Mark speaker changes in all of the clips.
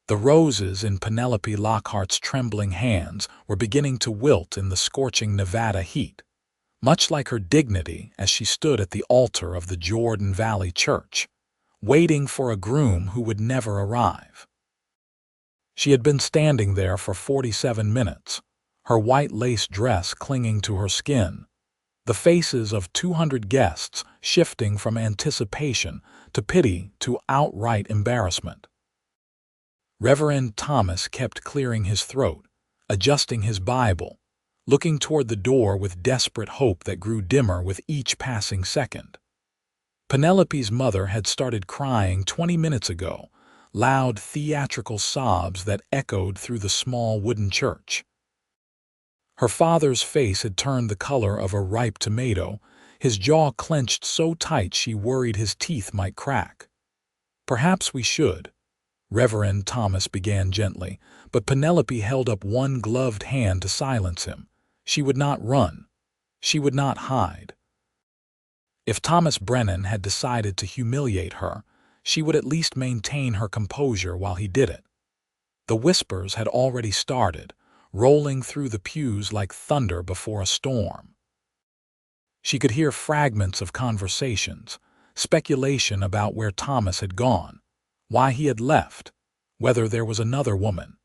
Speaker 1: The roses in Penelope Lockhart's trembling hands were beginning to wilt in the scorching Nevada heat, much like her dignity as she stood at the altar of the Jordan Valley Church, waiting for a groom who would never arrive. She had been standing there for 47 minutes, her white lace dress clinging to her skin, the faces of 200 guests shifting from anticipation to pity to outright embarrassment. Reverend Thomas kept clearing his throat, adjusting his Bible, looking toward the door with desperate hope that grew dimmer with each passing second. Penelope's mother had started crying 20 minutes ago, loud theatrical sobs that echoed through the small wooden church. Her father's face had turned the color of a ripe tomato, his jaw clenched so tight she worried his teeth might crack. "Perhaps we should," Reverend Thomas began gently, but Penelope held up one gloved hand to silence him. She would not run. She would not hide. If Thomas Brennan had decided to humiliate her, she would at least maintain her composure while he did it. The whispers had already started, rolling through the pews like thunder before a storm. She could hear fragments of conversations, speculation about where Thomas had gone, why he had left, whether there was another woman.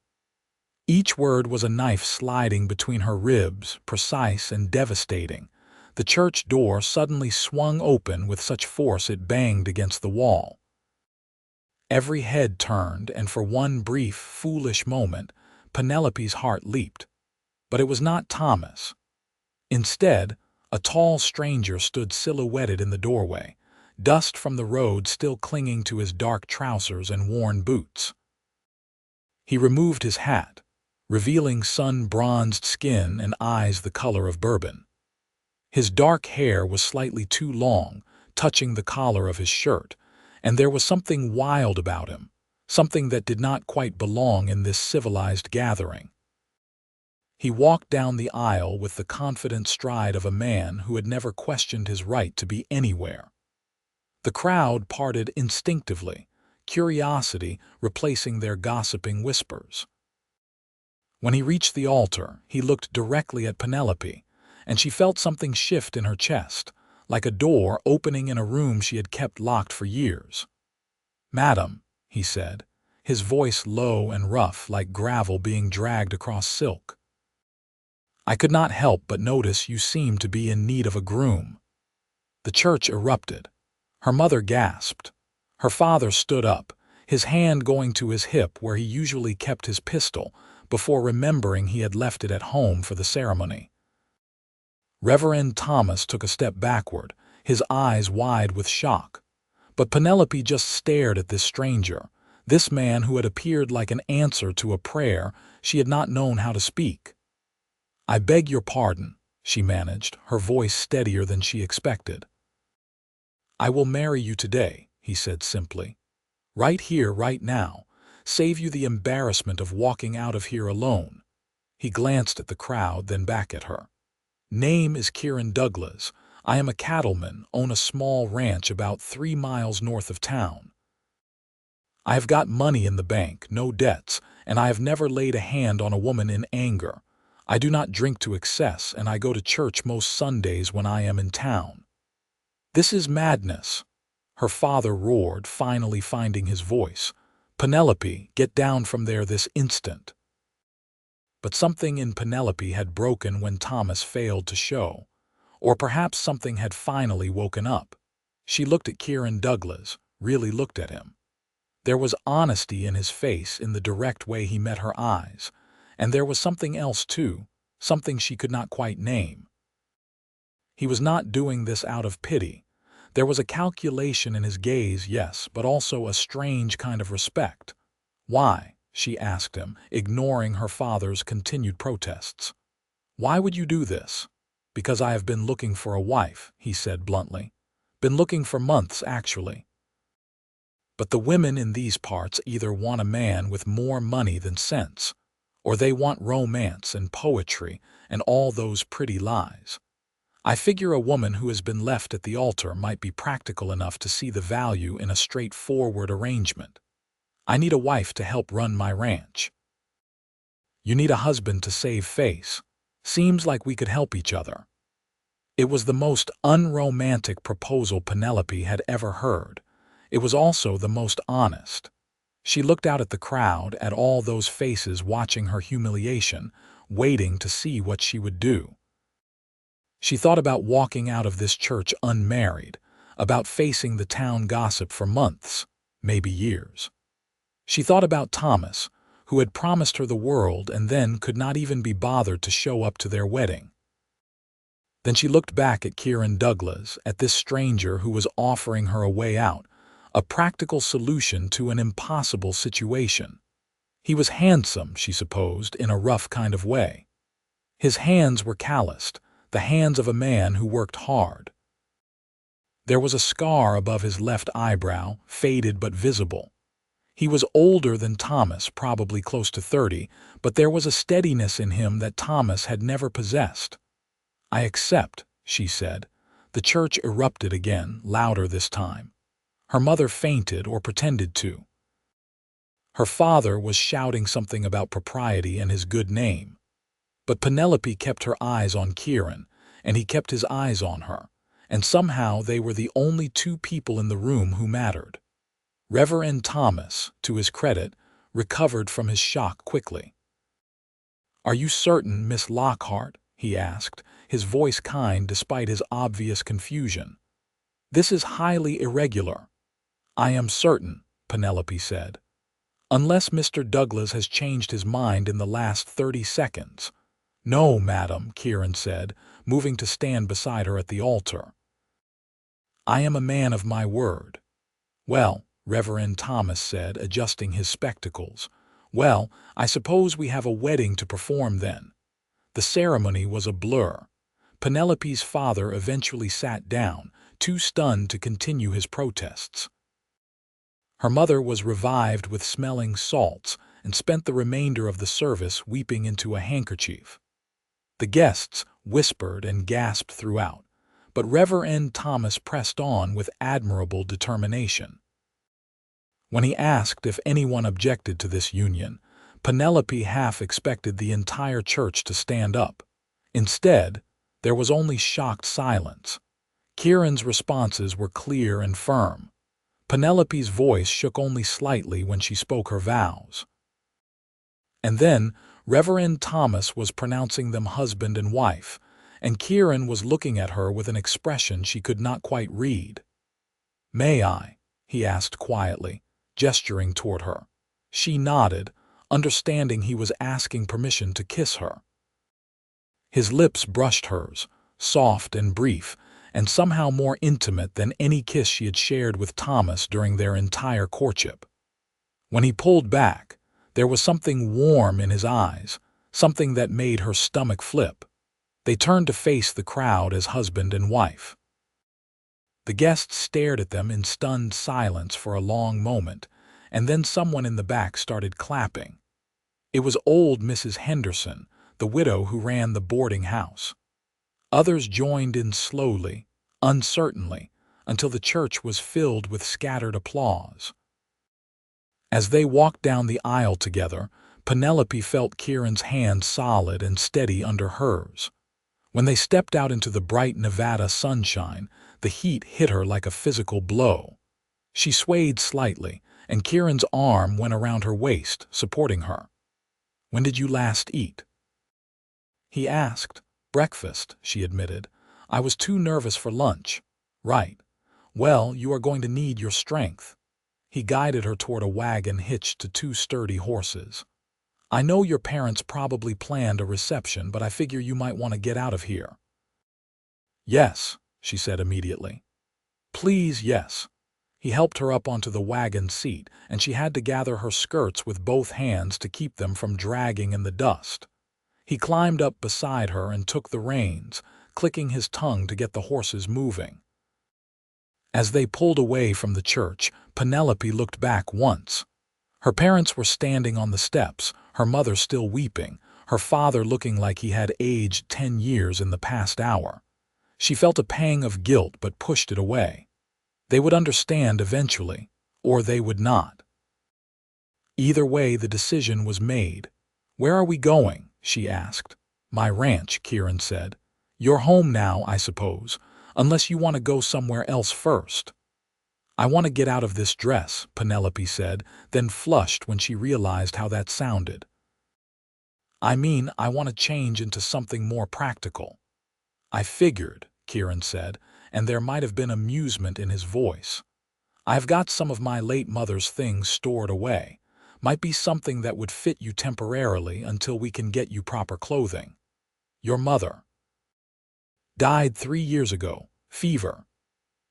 Speaker 1: Each word was a knife sliding between her ribs, precise and devastating. The church door suddenly swung open with such force it banged against the wall. Every head turned, and for one brief, foolish moment, Penelope's heart leaped. But it was not Thomas. Instead, a tall stranger stood silhouetted in the doorway, dust from the road still clinging to his dark trousers and worn boots. He removed his hat, revealing sun-bronzed skin and eyes the color of bourbon. His dark hair was slightly too long, touching the collar of his shirt, and there was something wild about him, something that did not quite belong in this civilized gathering. He walked down the aisle with the confident stride of a man who had never questioned his right to be anywhere. The crowd parted instinctively, curiosity replacing their gossiping whispers. When he reached the altar, he looked directly at Penelope, and she felt something shift in her chest, like a door opening in a room she had kept locked for years. "Madam," he said, his voice low and rough like gravel being dragged across silk. "I could not help but notice you seemed to be in need of a groom." The church erupted. Her mother gasped. Her father stood up, his hand going to his hip where he usually kept his pistol, before remembering he had left it at home for the ceremony. Reverend Thomas took a step backward, his eyes wide with shock. But Penelope just stared at this stranger, this man who had appeared like an answer to a prayer she had not known how to speak. "I beg your pardon," she managed, her voice steadier than she expected. "I will marry you today," he said simply. "Right here, right now. Save you the embarrassment of walking out of here alone." He glanced at the crowd, then back at her. "Name is Kieran Douglas. I am a cattleman, own a small ranch about 3 miles north of town. I have got money in the bank, no debts, and I have never laid a hand on a woman in anger. I do not drink to excess, and I go to church most Sundays when I am in town." "This is madness," her father roared, finally finding his voice. "Penelope, get down from there this instant." But something in Penelope had broken when Thomas failed to show. Or perhaps something had finally woken up. She looked at Kieran Douglas, really looked at him. There was honesty in his face in the direct way he met her eyes. And there was something else too, something she could not quite name. He was not doing this out of pity. There was a calculation in his gaze, yes, but also a strange kind of respect. "Why?" she asked him, ignoring her father's continued protests. "Why would you do this?" "Because I have been looking for a wife," he said bluntly. "Been looking for months, actually. But the women in these parts either want a man with more money than sense, or they want romance and poetry and all those pretty lies. I figure a woman who has been left at the altar might be practical enough to see the value in a straightforward arrangement. I need a wife to help run my ranch. You need a husband to save face. Seems like we could help each other. It was the most unromantic proposal Penelope had ever heard. It was also the most honest. She looked out at the crowd, at all those faces watching her humiliation, waiting to see what she would do. She thought about walking out of this church unmarried, about facing the town gossip for months, maybe years. She thought about Thomas, who had promised her the world and then could not even be bothered to show up to their wedding. Then she looked back at Kieran Douglas, at this stranger who was offering her a way out, a practical solution to an impossible situation. He was handsome, she supposed, in a rough kind of way. His hands were calloused, the hands of a man who worked hard. There was a scar above his left eyebrow, faded but visible. He was older than Thomas, probably close to 30, but there was a steadiness in him that Thomas had never possessed. "I accept," she said. The church erupted again, louder this time. Her mother fainted or pretended to. Her father was shouting something about propriety and his good name. But Penelope kept her eyes on Kieran, and he kept his eyes on her, and somehow they were the only two people in the room who mattered. Reverend Thomas, to his credit, recovered from his shock quickly. "Are you certain, Miss Lockhart?" he asked, his voice kind despite his obvious confusion. "This is highly irregular." "I am certain," Penelope said. "Unless Mr. Douglas has changed his mind in the last 30 seconds. "No, madam," Kieran said, moving to stand beside her at the altar. "I am a man of my word." "Well," Reverend Thomas said, adjusting his spectacles, "well, I suppose we have a wedding to perform then." The ceremony was a blur. Penelope's father eventually sat down, too stunned to continue his protests. Her mother was revived with smelling salts and spent the remainder of the service weeping into a handkerchief. The guests whispered and gasped throughout, but Reverend Thomas pressed on with admirable determination. When he asked if anyone objected to this union, Penelope half expected the entire church to stand up. Instead, there was only shocked silence. Kieran's responses were clear and firm. Penelope's voice shook only slightly when she spoke her vows. And then, Reverend Thomas was pronouncing them husband and wife, and Kieran was looking at her with an expression she could not quite read. "May I?" he asked quietly, gesturing toward her. She nodded, understanding he was asking permission to kiss her. His lips brushed hers, soft and brief, and somehow more intimate than any kiss she had shared with Thomas during their entire courtship. When he pulled back, there was something warm in his eyes, something that made her stomach flip. They turned to face the crowd as husband and wife. The guests stared at them in stunned silence for a long moment, and then someone in the back started clapping. It was old Mrs. Henderson, the widow who ran the boarding house. Others joined in slowly, uncertainly, until the church was filled with scattered applause. As they walked down the aisle together, Penelope felt Kieran's hand solid and steady under hers. When they stepped out into the bright Nevada sunshine, the heat hit her like a physical blow. She swayed slightly, and Kieran's arm went around her waist, supporting her. "When did you last eat?" he asked. "Breakfast," she admitted. "I was too nervous for lunch." "Right. Well, you are going to need your strength." He guided her toward a wagon hitched to two sturdy horses. "I know your parents probably planned a reception, but I figure you might want to get out of here." "Yes," she said immediately. "Please, yes." He helped her up onto the wagon seat, and she had to gather her skirts with both hands to keep them from dragging in the dust. He climbed up beside her and took the reins, clicking his tongue to get the horses moving. As they pulled away from the church, Penelope looked back once. Her parents were standing on the steps, her mother still weeping, her father looking like he had aged 10 years in the past hour. She felt a pang of guilt but pushed it away. They would understand eventually, or they would not. Either way, the decision was made. "Where are we going?" she asked. "My ranch," Kieran said. "You're home now, I suppose, unless you want to go somewhere else first." "I want to get out of this dress," Penelope said, then flushed when she realized how that sounded. "I mean, I want to change into something more practical." "I figured," Kieran said, and there might have been amusement in his voice. "I've got some of my late mother's things stored away. Might be something that would fit you temporarily until we can get you proper clothing." "Your mother died 3 years ago. Fever."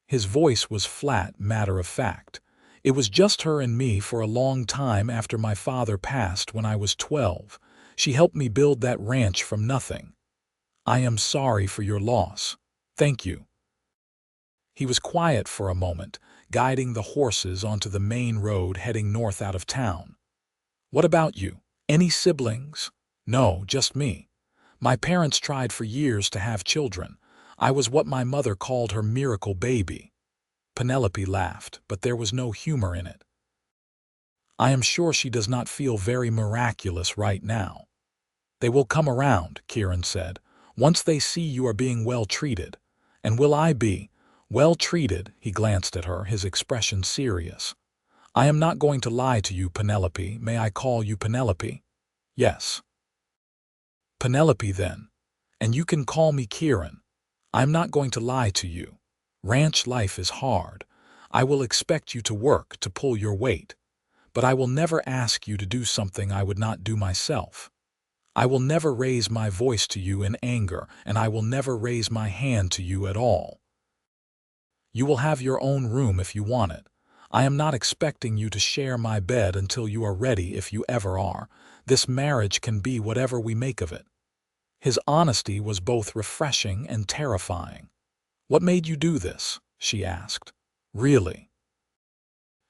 Speaker 1: His voice was flat, matter-of-fact. "It was just her and me for a long time after my father passed when I was 12. She helped me build that ranch from nothing. I am sorry for your loss." "Thank you." He was quiet for a moment, guiding the horses onto the main road heading north out of town. "What about you? Any siblings?" "No, just me. My parents tried for years to have children. I was what my mother called her miracle baby." Penelope laughed, but there was no humor in it. "I am sure she does not feel very miraculous right now." "They will come around," Kieran said, "once they see you are being well treated." "And will I be well treated?" He glanced at her, his expression serious. "I am not going to lie to you, Penelope. May I call you Penelope?" "Yes." "Penelope, then. And you can call me Kieran. I'm not going to lie to you. Ranch life is hard. I will expect you to work to pull your weight. But I will never ask you to do something I would not do myself. I will never raise my voice to you in anger, and I will never raise my hand to you at all. You will have your own room if you want it. I am not expecting you to share my bed until you are ready, if you ever are. This marriage can be whatever we make of it." His honesty was both refreshing and terrifying. "What made you do this?" she asked. "Really?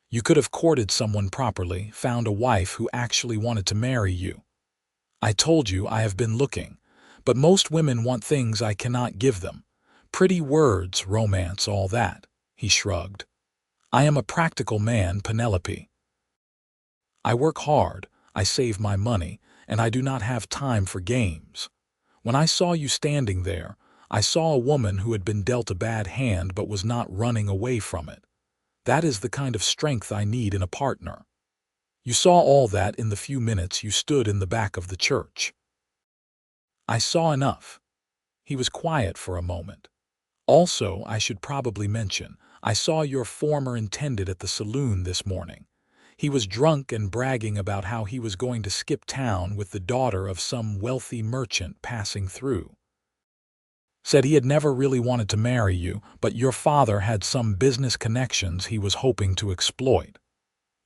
Speaker 1: You could have courted someone properly, found a wife who actually wanted to marry you." "I told you I have been looking, but most women want things I cannot give them. Pretty words, romance, all that." He shrugged. "I am a practical man, Penelope. I work hard, I save my money, and I do not have time for games. When I saw you standing there, I saw a woman who had been dealt a bad hand but was not running away from it. That is the kind of strength I need in a partner. You saw all that in the few minutes you stood in the back of the church." "I saw enough." He was quiet for a moment. "Also, I should probably mention, I saw your former intended at the saloon this morning. He was drunk and bragging about how he was going to skip town with the daughter of some wealthy merchant passing through. Said he had never really wanted to marry you, but your father had some business connections he was hoping to exploit."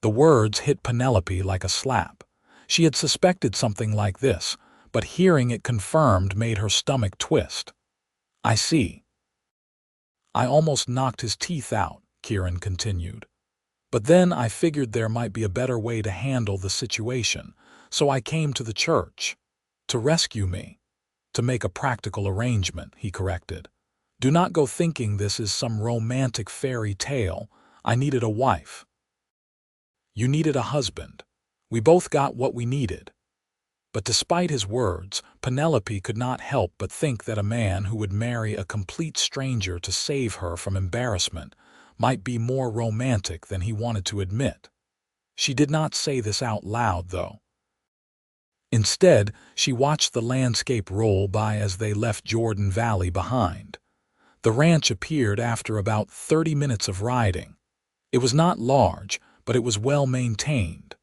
Speaker 1: The words hit Penelope like a slap. She had suspected something like this, but hearing it confirmed made her stomach twist. "I see. I almost knocked his teeth out," Kieran continued. "But then I figured there might be a better way to handle the situation, so I came to the church. To rescue me. To make a practical arrangement," he corrected. "Do not go thinking this is some romantic fairy tale. I needed a wife. You needed a husband. We both got what we needed." But despite his words, Penelope could not help but think that a man who would marry a complete stranger to save her from embarrassment might be more romantic than he wanted to admit. She did not say this out loud, though. Instead, she watched the landscape roll by as they left Jordan Valley behind. The ranch appeared after about 30 minutes of riding. It was not large, but it was well maintained.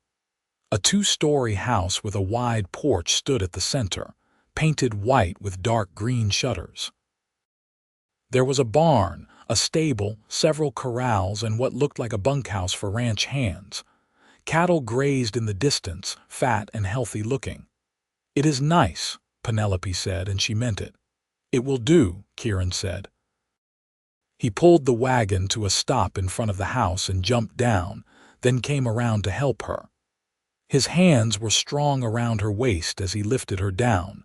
Speaker 1: A 2-story house with a wide porch stood at the center, painted white with dark green shutters. There was a barn, a stable, several corrals, and what looked like a bunkhouse for ranch hands. Cattle grazed in the distance, fat and healthy looking. "It is nice," Penelope said, and she meant it. "It will do," Kieran said. He pulled the wagon to a stop in front of the house and jumped down, then came around to help her. His hands were strong around her waist as he lifted her down,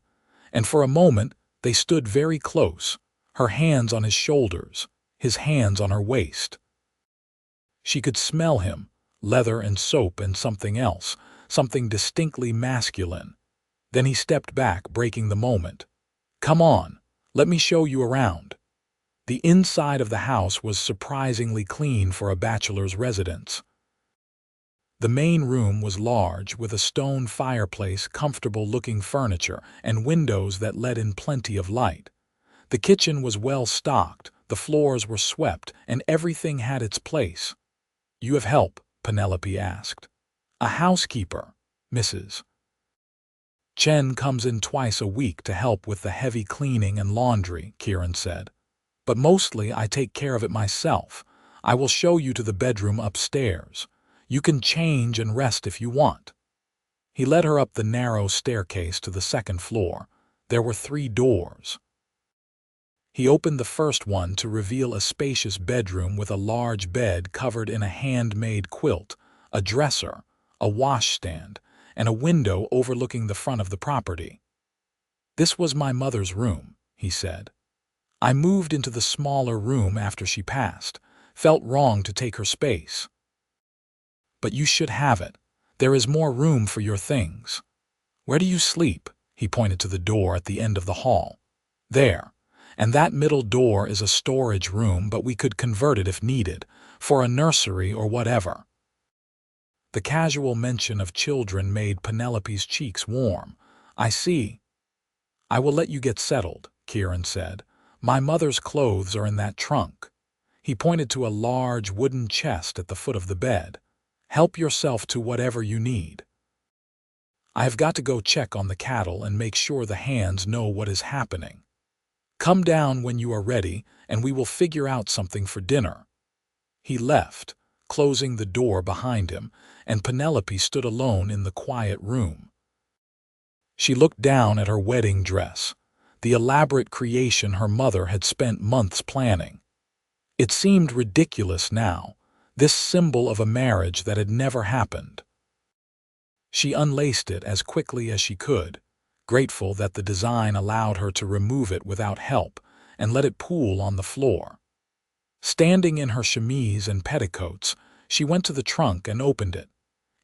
Speaker 1: and for a moment they stood very close, her hands on his shoulders, his hands on her waist. She could smell him, leather and soap and something else, something distinctly masculine. Then he stepped back, breaking the moment. "Come on, let me show you around." The inside of the house was surprisingly clean for a bachelor's residence. The main room was large, with a stone fireplace, comfortable-looking furniture, and windows that let in plenty of light. The kitchen was well stocked, the floors were swept, and everything had its place. "You have help?" Penelope asked. "A housekeeper, Mrs. Chen comes in twice a week to help with the heavy cleaning and laundry," Kieran said. "But mostly I take care of it myself. I will show you to the bedroom upstairs. You can change and rest if you want." He led her up the narrow staircase to the second floor. There were 3 doors. He opened the first one to reveal a spacious bedroom with a large bed covered in a handmade quilt, a dresser, a washstand, and a window overlooking the front of the property. "This was my mother's room," he said. "I moved into the smaller room after she passed. Felt wrong to take her space. But you should have it. There is more room for your things." "Where do you sleep?" He pointed to the door at the end of the hall. "There. And that middle door is a storage room, but we could convert it if needed, for a nursery or whatever." The casual mention of children made Penelope's cheeks warm. "I see." "I will let you get settled," Kieran said. "My mother's clothes are in that trunk." He pointed to a large wooden chest at the foot of the bed. "Help yourself to whatever you need. I have got to go check on the cattle and make sure the hands know what is happening. Come down when you are ready, and we will figure out something for dinner." He left, closing the door behind him, and Penelope stood alone in the quiet room. She looked down at her wedding dress, the elaborate creation her mother had spent months planning. It seemed ridiculous now, this symbol of a marriage that had never happened. She unlaced it as quickly as she could, grateful that the design allowed her to remove it without help, and let it pool on the floor. Standing in her chemise and petticoats, she went to the trunk and opened it.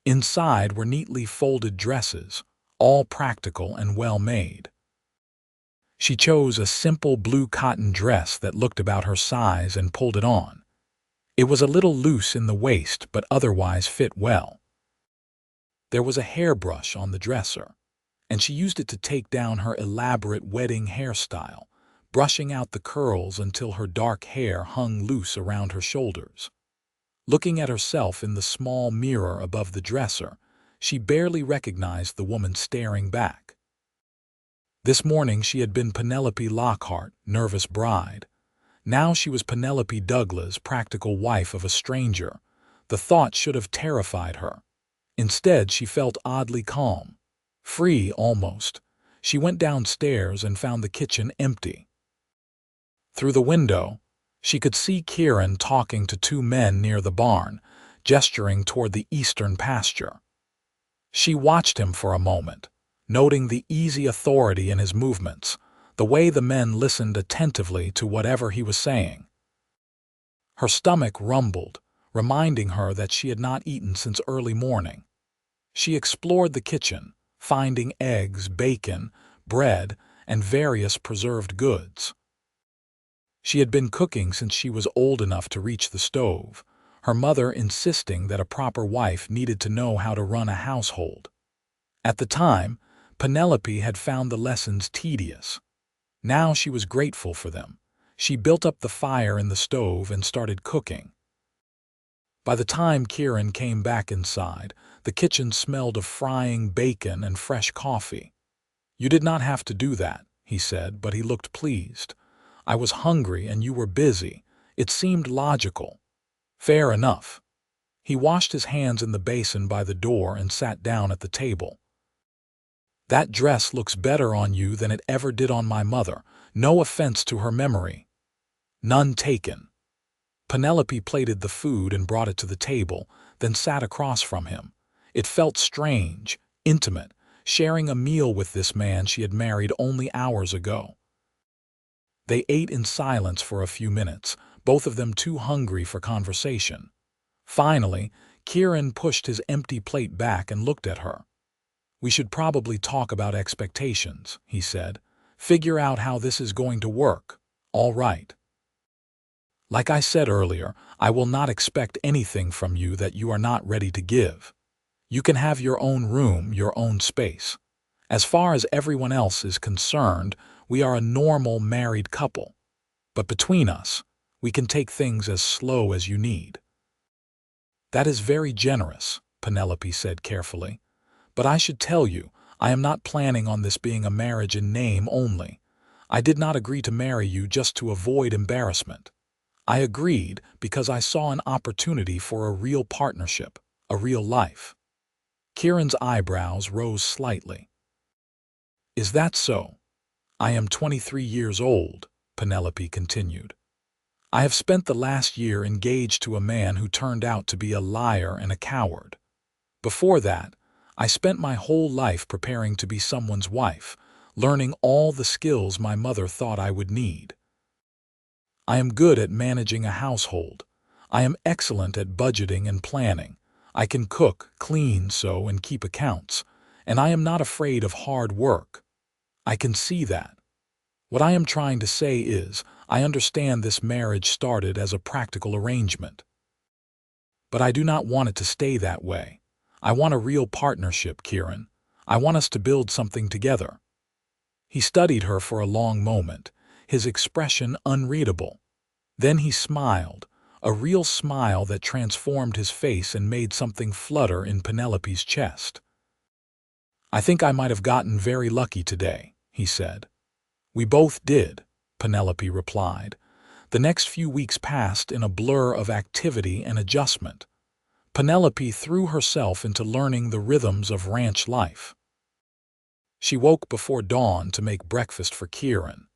Speaker 1: Inside were neatly folded dresses, all practical and well-made. She chose a simple blue cotton dress that looked about her size and pulled it on. It was a little loose in the waist, but otherwise fit well. There was a hairbrush on the dresser, and she used it to take down her elaborate wedding hairstyle, brushing out the curls until her dark hair hung loose around her shoulders. Looking at herself in the small mirror above the dresser, she barely recognized the woman staring back. This morning she had been Penelope Lockhart, nervous bride. Now she was Penelope Douglas, practical wife of a stranger. The thought should have terrified her. Instead, she felt oddly calm, free almost. She went downstairs and found the kitchen empty. Through the window, she could see Kieran talking to 2 men near the barn, gesturing toward the eastern pasture. She watched him for a moment, noting the easy authority in his movements, the way the men listened attentively to whatever he was saying. Her stomach rumbled, reminding her that she had not eaten since early morning. She explored the kitchen, finding eggs, bacon, bread, and various preserved goods. She had been cooking since she was old enough to reach the stove, her mother insisting that a proper wife needed to know how to run a household. At the time, Penelope had found the lessons tedious. Now she was grateful for them. She built up the fire in the stove and started cooking. By the time Kieran came back inside, the kitchen smelled of frying bacon and fresh coffee. "You did not have to do that," he said, but he looked pleased. "I was hungry and you were busy. It seemed logical." "Fair enough." He washed his hands in the basin by the door and sat down at the table. "That dress looks better on you than it ever did on my mother. No offense to her memory." "None taken." Penelope plated the food and brought it to the table, then sat across from him. It felt strange, intimate, sharing a meal with this man she had married only hours ago. They ate in silence for a few minutes, both of them too hungry for conversation. Finally, Kieran pushed his empty plate back and looked at her. "We should probably talk about expectations," he said. "Figure out how this is going to work. All right. Like I said earlier, I will not expect anything from you that you are not ready to give. You can have your own room, your own space. As far as everyone else is concerned, we are a normal married couple. But between us, we can take things as slow as you need." "That is very generous," Penelope said carefully. "But I should tell you, I am not planning on this being a marriage in name only. I did not agree to marry you just to avoid embarrassment. I agreed because I saw an opportunity for a real partnership, a real life." Kieran's eyebrows rose slightly. "Is that so? I am 23 years old," Penelope continued. "I have spent the last year engaged to a man who turned out to be a liar and a coward. Before that, I spent my whole life preparing to be someone's wife, learning all the skills my mother thought I would need. I am good at managing a household. I am excellent at budgeting and planning. I can cook, clean, sew, and keep accounts, and I am not afraid of hard work. I can see that. What I am trying to say is, I understand this marriage started as a practical arrangement. But I do not want it to stay that way. I want a real partnership, Kieran. I want us to build something together." He studied her for a long moment, his expression unreadable. Then he smiled, a real smile that transformed his face and made something flutter in Penelope's chest. "I think I might have gotten very lucky today," he said. "We both did," Penelope replied. The next few weeks passed in a blur of activity and adjustment. Penelope threw herself into learning the rhythms of ranch life. She woke before dawn to make breakfast for Kieran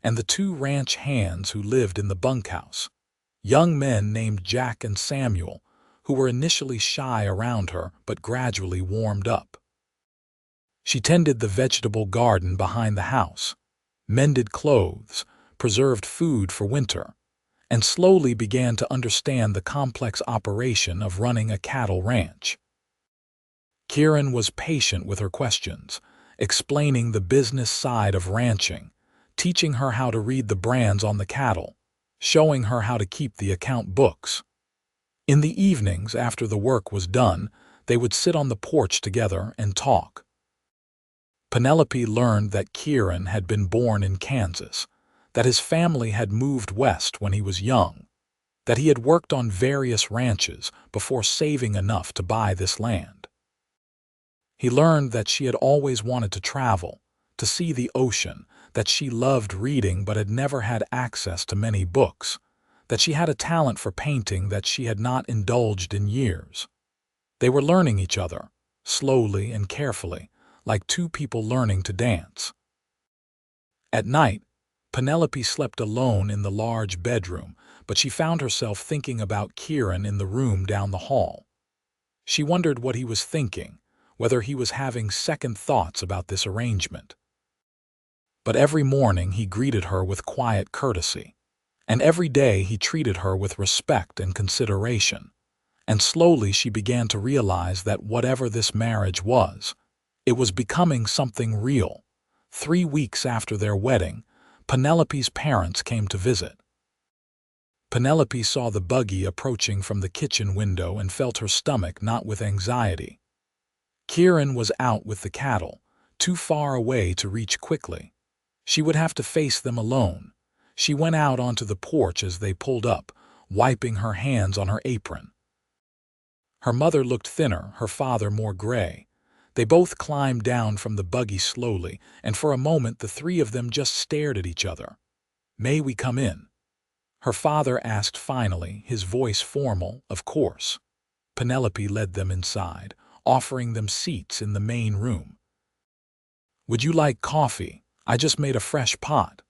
Speaker 1: and the two ranch hands who lived in the bunkhouse, young men named Jack and Samuel, who were initially shy around her but gradually warmed up. She tended the vegetable garden behind the house, mended clothes, preserved food for winter, and slowly began to understand the complex operation of running a cattle ranch. Kieran was patient with her questions, explaining the business side of ranching, teaching her how to read the brands on the cattle, showing her how to keep the account books. In the evenings, after the work was done, they would sit on the porch together and talk. Penelope learned that Kieran had been born in Kansas, that his family had moved west when he was young, that he had worked on various ranches before saving enough to buy this land. He learned that she had always wanted to travel, to see the ocean, that she loved reading but had never had access to many books, that she had a talent for painting that she had not indulged in years. They were learning each other, slowly and carefully, like two people learning to dance. At night, Penelope slept alone in the large bedroom, but she found herself thinking about Kieran in the room down the hall. She wondered what he was thinking, whether he was having second thoughts about this arrangement. But every morning he greeted her with quiet courtesy, and every day he treated her with respect and consideration. And slowly she began to realize that whatever this marriage was, it was becoming something real. 3 weeks after their wedding, Penelope's parents came to visit. Penelope saw the buggy approaching from the kitchen window and felt her stomach knot with anxiety. Kieran was out with the cattle, too far away to reach quickly. She would have to face them alone. She went out onto the porch as they pulled up, wiping her hands on her apron. Her mother looked thinner, her father more gray. They both climbed down from the buggy slowly, and for a moment the three of them just stared at each other. "May we come in?" her father asked finally, his voice formal, of course. Penelope led them inside, offering them seats in the main room. "Would you like coffee? I just made a fresh pot."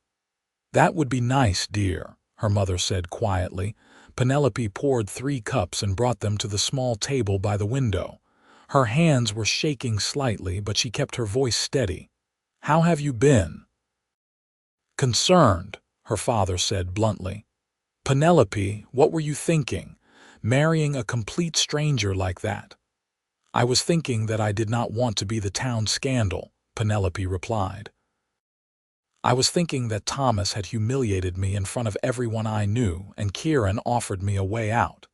Speaker 1: "That would be nice, dear," her mother said quietly. Penelope poured 3 cups and brought them to the small table by the window. Her hands were shaking slightly, but she kept her voice steady. "How have you been?" "Concerned," her father said bluntly. "Penelope, what were you thinking? Marrying a complete stranger like that. I was thinking that I did not want to be the town scandal, Penelope replied. I was thinking that Thomas had humiliated me in front of everyone I knew, and Kieran offered me a way out.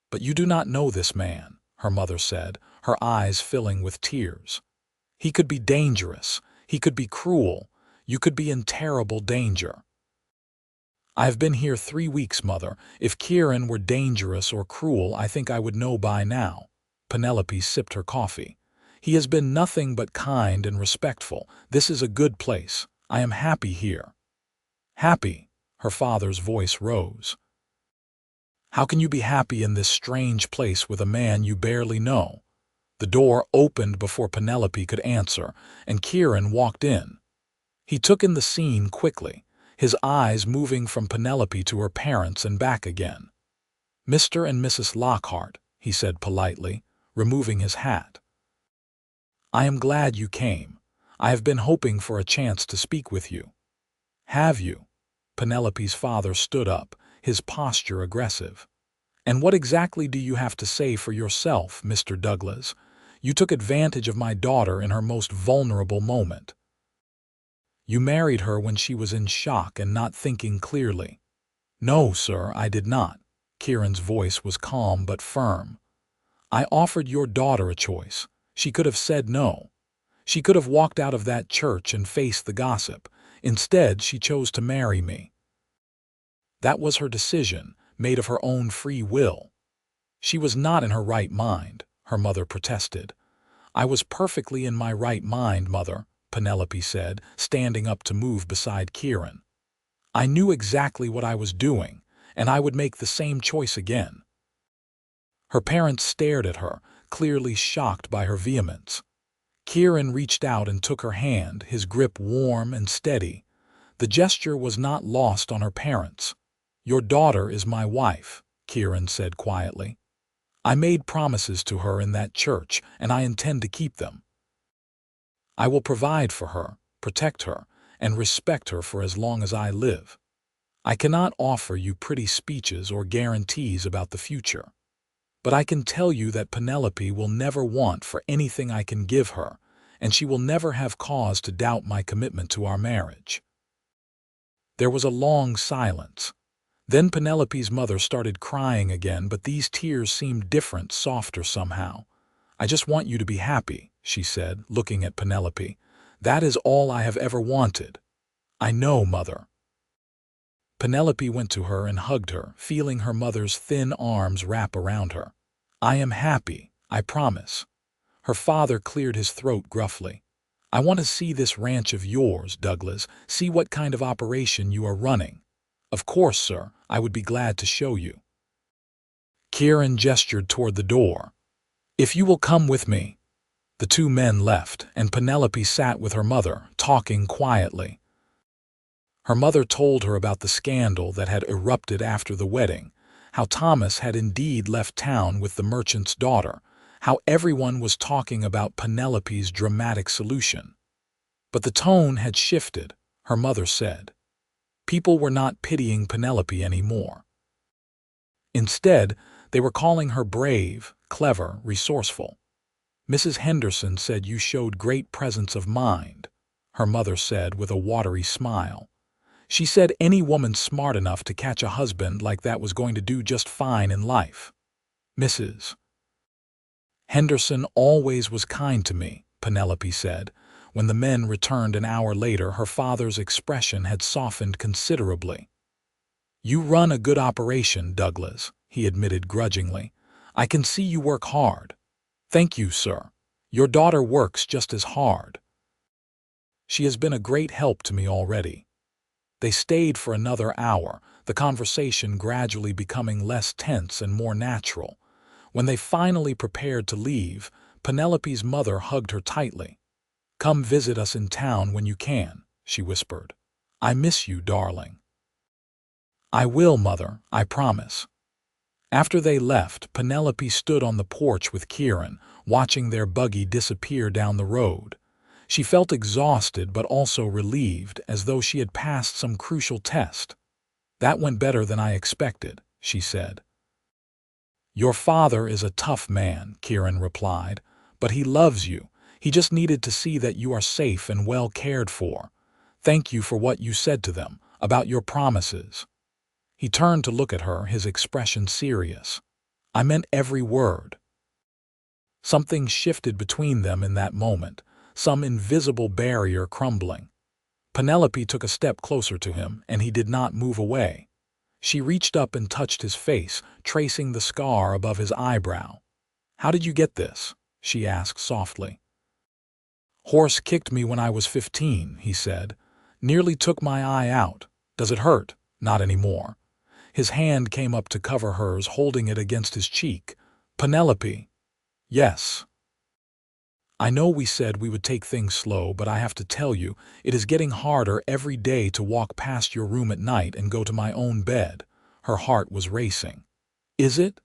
Speaker 1: But you do not know this man, her mother said, her eyes filling with tears. He could be dangerous. He could be cruel. You could be in terrible danger. I have been here 3 weeks, Mother. If Kieran were dangerous or cruel, I think I would know by now. Penelope sipped her coffee. He has been nothing but kind and respectful. This is a good place. I am happy here. Happy? Her father's voice rose. How can you be happy in this strange place with a man you barely know? The door opened before Penelope could answer, and Kieran walked in. He took in the scene quickly, his eyes moving from Penelope to her parents and back again. Mr. and Mrs. Lockhart, he said politely, removing his hat. I am glad you came. I have been hoping for a chance to speak with you. Have you? Penelope's father stood up, his posture aggressive. And what exactly do you have to say for yourself, Mr. Douglas? You took advantage of my daughter in her most vulnerable moment. You married her when she was in shock and not thinking clearly. No, sir, I did not. Kieran's voice was calm but firm. I offered your daughter a choice. She could have said no. She could have walked out of that church and faced the gossip. Instead, she chose to marry me. That was her decision, made of her own free will. She was not in her right mind, her mother protested. I was perfectly in my right mind, Mother, Penelope said, standing up to move beside Kieran. I knew exactly what I was doing, and I would make the same choice again. Her parents stared at her, clearly shocked by her vehemence. Kieran reached out and took her hand, his grip warm and steady. The gesture was not lost on her parents. Your daughter is my wife, Kieran said quietly. I made promises to her in that church, and I intend to keep them. I will provide for her, protect her, and respect her for as long as I live. I cannot offer you pretty speeches or guarantees about the future. But I can tell you that Penelope will never want for anything I can give her, and she will never have cause to doubt my commitment to our marriage. There was a long silence. Then Penelope's mother started crying again, but these tears seemed different, softer somehow. I just want you to be happy, she said, looking at Penelope. That is all I have ever wanted. I know, Mother. Penelope went to her and hugged her, feeling her mother's thin arms wrap around her. I am happy, I promise. Her father cleared his throat gruffly. I want to see this ranch of yours, Douglas, see what kind of operation you are running. Of course, sir, I would be glad to show you. Kieran gestured toward the door. If you will come with me. The two men left, and Penelope sat with her mother, talking quietly. Her mother told her about the scandal that had erupted after the wedding, how Thomas had indeed left town with the merchant's daughter, how everyone was talking about Penelope's dramatic solution. But the tone had shifted, her mother said. People were not pitying Penelope anymore. Instead, they were calling her brave, clever, resourceful. Mrs. Henderson said you showed great presence of mind, her mother said with a watery smile. She said any woman smart enough to catch a husband like that was going to do just fine in life. Mrs. Henderson always was kind to me, Penelope said. When the men returned an hour later, her father's expression had softened considerably. You run a good operation, Douglas, he admitted grudgingly. I can see you work hard. Thank you, sir. Your daughter works just as hard. She has been a great help to me already. They stayed for another hour, the conversation gradually becoming less tense and more natural. When they finally prepared to leave, Penelope's mother hugged her tightly. Come visit us in town when you can, she whispered. I miss you, darling. I will, Mother, I promise. After they left, Penelope stood on the porch with Kieran, watching their buggy disappear down the road. She felt exhausted but also relieved, as though she had passed some crucial test. That went better than I expected, she said. "Your father is a tough man," Kieran replied, "but he loves you. He just needed to see that you are safe and well cared for. Thank you for what you said to them, about your promises." He turned to look at her, his expression serious. "I meant every word." Something shifted between them in that moment, some invisible barrier crumbling. Penelope took a step closer to him, and he did not move away. She reached up and touched his face, tracing the scar above his eyebrow. "How did you get this?" she asked softly. "Horse kicked me when I was 15, he said. "Nearly took my eye out. Does it hurt?" "Not anymore." His hand came up to cover hers, holding it against his cheek. "Penelope." "Yes." "I know we said we would take things slow, but I have to tell you, it is getting harder every day to walk past your room at night and go to my own bed." Her heart was racing. "Is it?"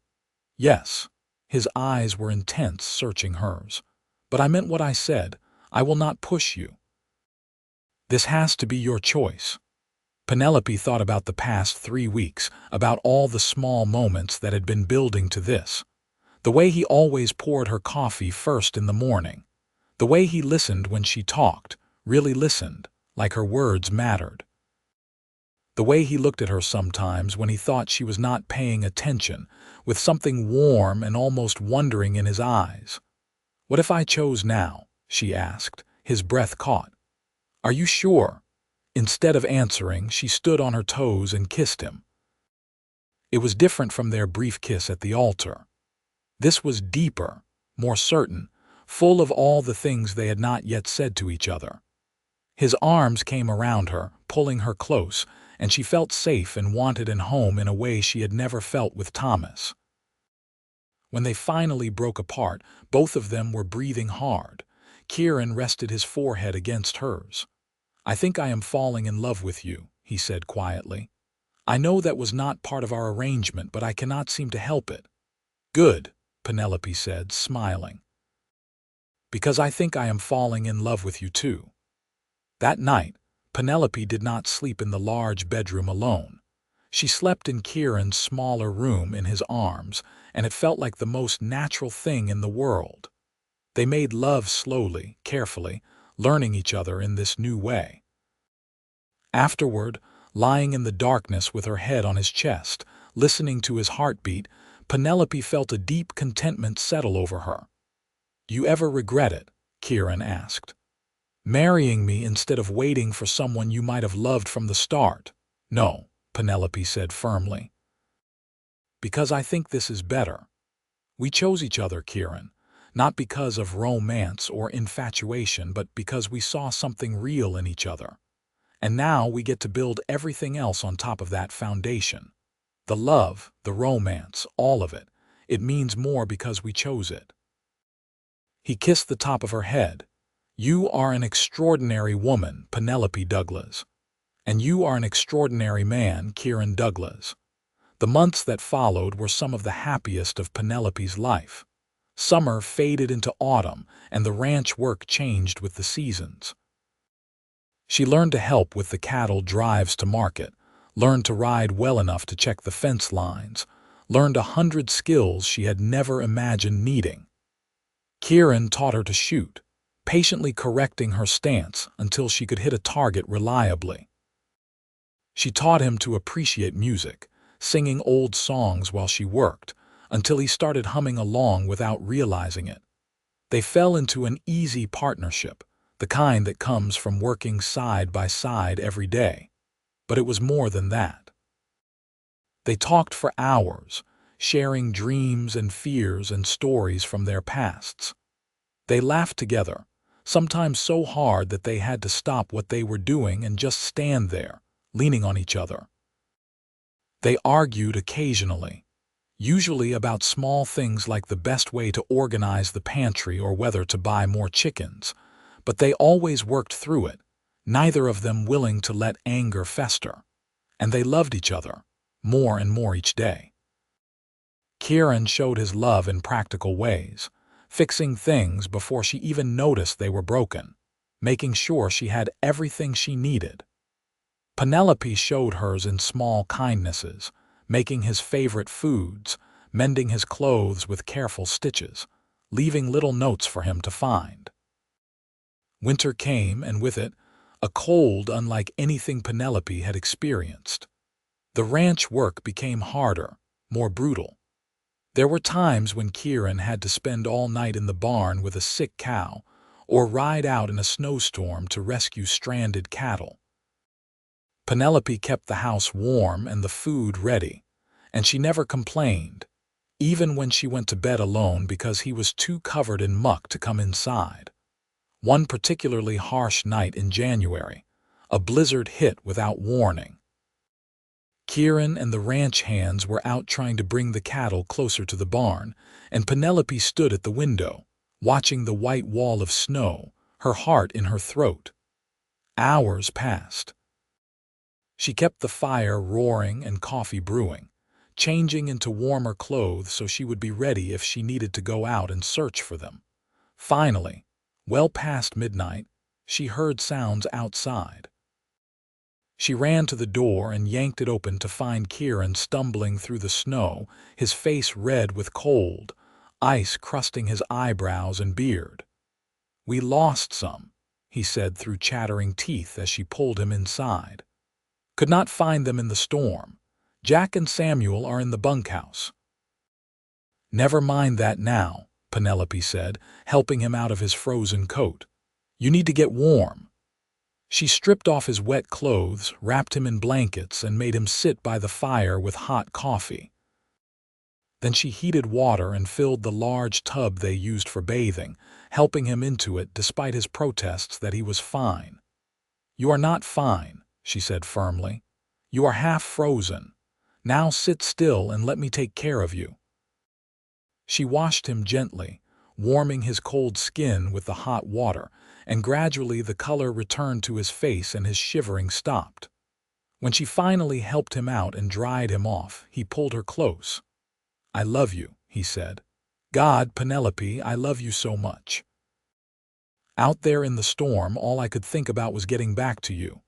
Speaker 1: "Yes." His eyes were intense, searching hers. "But I meant what I said. I will not push you. This has to be your choice." Penelope thought about the past 3 weeks, about all the small moments that had been building to this. The way he always poured her coffee first in the morning. The way he listened when she talked, really listened, like her words mattered. The way he looked at her sometimes when he thought she was not paying attention, with something warm and almost wondering in his eyes. "What if I chose now?" she asked, his breath caught. "Are you sure?" Instead of answering, she stood on her toes and kissed him. It was different from their brief kiss at the altar. This was deeper, more certain, full of all the things they had not yet said to each other. His arms came around her, pulling her close, and she felt safe and wanted and home in a way she had never felt with Thomas. When they finally broke apart, both of them were breathing hard. Kieran rested his forehead against hers. "I think I am falling in love with you," he said quietly. "I know that was not part of our arrangement, but I cannot seem to help it." "Good," Penelope said, smiling. "Because I think I am falling in love with you too." That night, Penelope did not sleep in the large bedroom alone. She slept in Kieran's smaller room in his arms, and it felt like the most natural thing in the world. They made love slowly, carefully, learning each other in this new way. Afterward, lying in the darkness with her head on his chest, listening to his heartbeat, Penelope felt a deep contentment settle over her. "Do you ever regret it?" Kieran asked. "Marrying me instead of waiting for someone you might have loved from the start?" "No," Penelope said firmly. "Because I think this is better. We chose each other, Kieran, not because of romance or infatuation, but because we saw something real in each other. And now we get to build everything else on top of that foundation. The love, the romance, all of it. It means more because we chose it." He kissed the top of her head. "You are an extraordinary woman, Penelope Douglas. And you are an extraordinary man, Kieran Douglas." The months that followed were some of the happiest of Penelope's life. Summer faded into autumn, and the ranch work changed with the seasons. She learned to help with the cattle drives to market, learned to ride well enough to check the fence lines, learned 100 skills she had never imagined needing. Kieran taught her to shoot, patiently correcting her stance until she could hit a target reliably. She taught him to appreciate music, singing old songs while she worked, until he started humming along without realizing it. They fell into an easy partnership, the kind that comes from working side by side every day. But it was more than that. They talked for hours, sharing dreams and fears and stories from their pasts. They laughed together, sometimes so hard that they had to stop what they were doing and just stand there, leaning on each other. They argued occasionally, usually about small things like the best way to organize the pantry or whether to buy more chickens, but they always worked through it, neither of them willing to let anger fester. And they loved each other, more and more each day. Kieran showed his love in practical ways, fixing things before she even noticed they were broken, making sure she had everything she needed. Penelope showed hers in small kindnesses, making his favorite foods, mending his clothes with careful stitches, leaving little notes for him to find. Winter came, and with it, a cold unlike anything Penelope had experienced. The ranch work became harder, more brutal. There were times when Kieran had to spend all night in the barn with a sick cow, or ride out in a snowstorm to rescue stranded cattle. Penelope kept the house warm and the food ready, and she never complained, even when she went to bed alone because he was too covered in muck to come inside. One particularly harsh night in January, a blizzard hit without warning. Kieran and the ranch hands were out trying to bring the cattle closer to the barn, and Penelope stood at the window, watching the white wall of snow, her heart in her throat. Hours passed. She kept the fire roaring and coffee brewing, changing into warmer clothes so she would be ready if she needed to go out and search for them. Finally, well past midnight, she heard sounds outside. She ran to the door and yanked it open to find Kieran stumbling through the snow, his face red with cold, ice crusting his eyebrows and beard. "We lost some," he said through chattering teeth as she pulled him inside. "Could not find them in the storm. Jack and Samuel are in the bunkhouse." "Never mind that now," Penelope said, helping him out of his frozen coat. "You need to get warm." She stripped off his wet clothes, wrapped him in blankets, and made him sit by the fire with hot coffee. Then she heated water and filled the large tub they used for bathing, helping him into it despite his protests that he was fine. "You are not fine," she said firmly. "You are half frozen. Now sit still and let me take care of you." She washed him gently, warming his cold skin with the hot water, and gradually the color returned to his face and his shivering stopped. When she finally helped him out and dried him off, he pulled her close. "I love you," he said. "God, Penelope, I love you so much. Out there in the storm, all I could think about was getting back to you."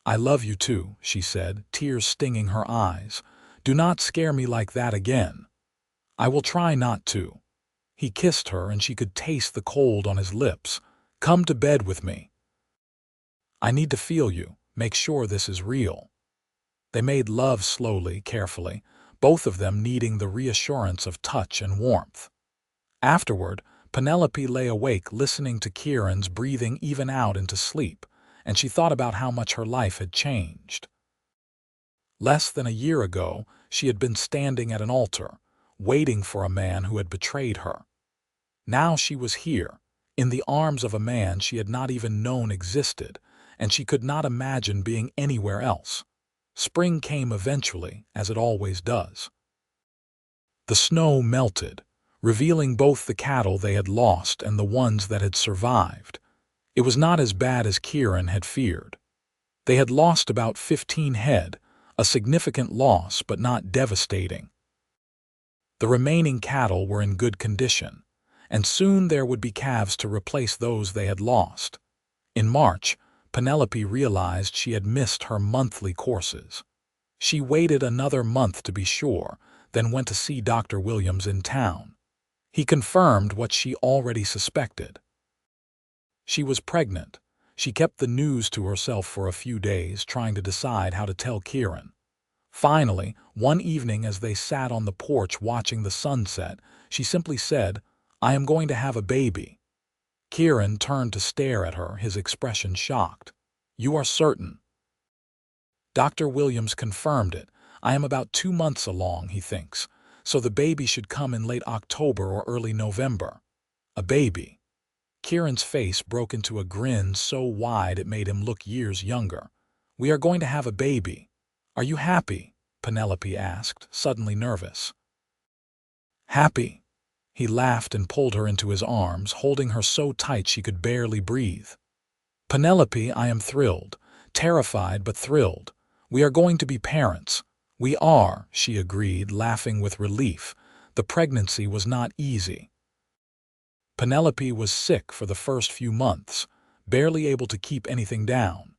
Speaker 1: "I love you too," she said, tears stinging her eyes. "Do not scare me like that again." "I will try not to." He kissed her and she could taste the cold on his lips. "Come to bed with me. I need to feel you, make sure this is real." They made love slowly, carefully, both of them needing the reassurance of touch and warmth. Afterward, Penelope lay awake listening to Kieran's breathing even out into sleep, and she thought about how much her life had changed. Less than a year ago, she had been standing at an altar, waiting for a man who had betrayed her. Now she was here, in the arms of a man she had not even known existed, and she could not imagine being anywhere else. Spring came eventually, as it always does. The snow melted, revealing both the cattle they had lost and the ones that had survived. It was not as bad as Kieran had feared. They had lost about 15 head, a significant loss but not devastating. The remaining cattle were in good condition, and soon there would be calves to replace those they had lost. In March, Penelope realized she had missed her monthly courses. She waited another month to be sure, then went to see Dr. Williams in town. He confirmed what she already suspected. She was pregnant. She kept the news to herself for a few days, trying to decide how to tell Kieran. Finally, one evening as they sat on the porch watching the sunset, she simply said, "I am going to have a baby." Kieran turned to stare at her, his expression shocked. "You are certain?" Dr. Williams confirmed it. "I am about 2 months along, he thinks, so the baby should come in late October or early November." A baby. Kieran's face broke into a grin so wide it made him look years younger. "We are going to have a baby. Are you happy?" Penelope asked, suddenly nervous. "Happy?" He laughed and pulled her into his arms, holding her so tight she could barely breathe. "Penelope, I am thrilled. Terrified but thrilled. We are going to be parents." "We are," she agreed, laughing with relief. The pregnancy was not easy. Penelope was sick for the first few months, barely able to keep anything down.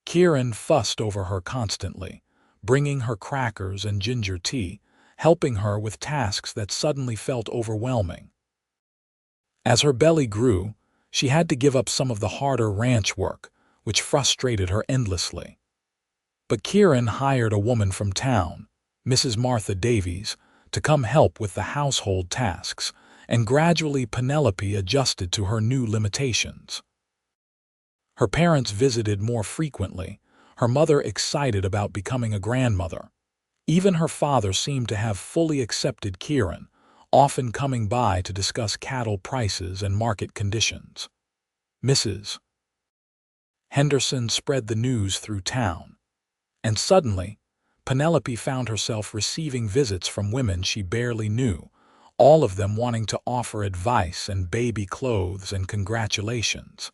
Speaker 1: Kieran fussed over her constantly, bringing her crackers and ginger tea, helping her with tasks that suddenly felt overwhelming. As her belly grew, she had to give up some of the harder ranch work, which frustrated her endlessly. But Kieran hired a woman from town, Mrs. Martha Davies, to come help with the household tasks, and gradually Penelope adjusted to her new limitations. Her parents visited more frequently, her mother excited about becoming a grandmother. Even her father seemed to have fully accepted Kieran, often coming by to discuss cattle prices and market conditions. Mrs. Henderson spread the news through town, and suddenly, Penelope found herself receiving visits from women she barely knew, all of them wanting to offer advice and baby clothes and congratulations.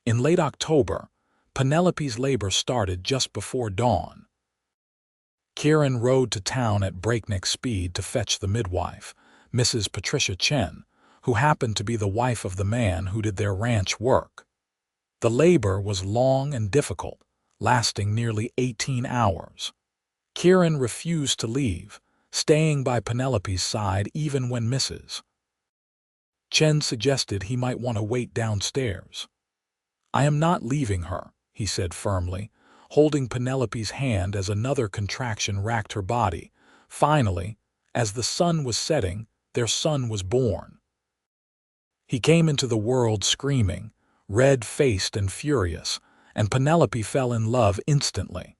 Speaker 1: In late October, Penelope's labor started just before dawn. Kieran rode to town at breakneck speed to fetch the midwife, Mrs. Patricia Chen, who happened to be the wife of the man who did their ranch work. The labor was long and difficult, lasting nearly 18 hours. Kieran refused to leave, staying by Penelope's side even when Mrs. Chen suggested he might want to wait downstairs. "I am not leaving her," he said firmly, holding Penelope's hand as another contraction racked her body. Finally, as the sun was setting, their son was born. He came into the world screaming, red-faced and furious, and Penelope fell in love instantly.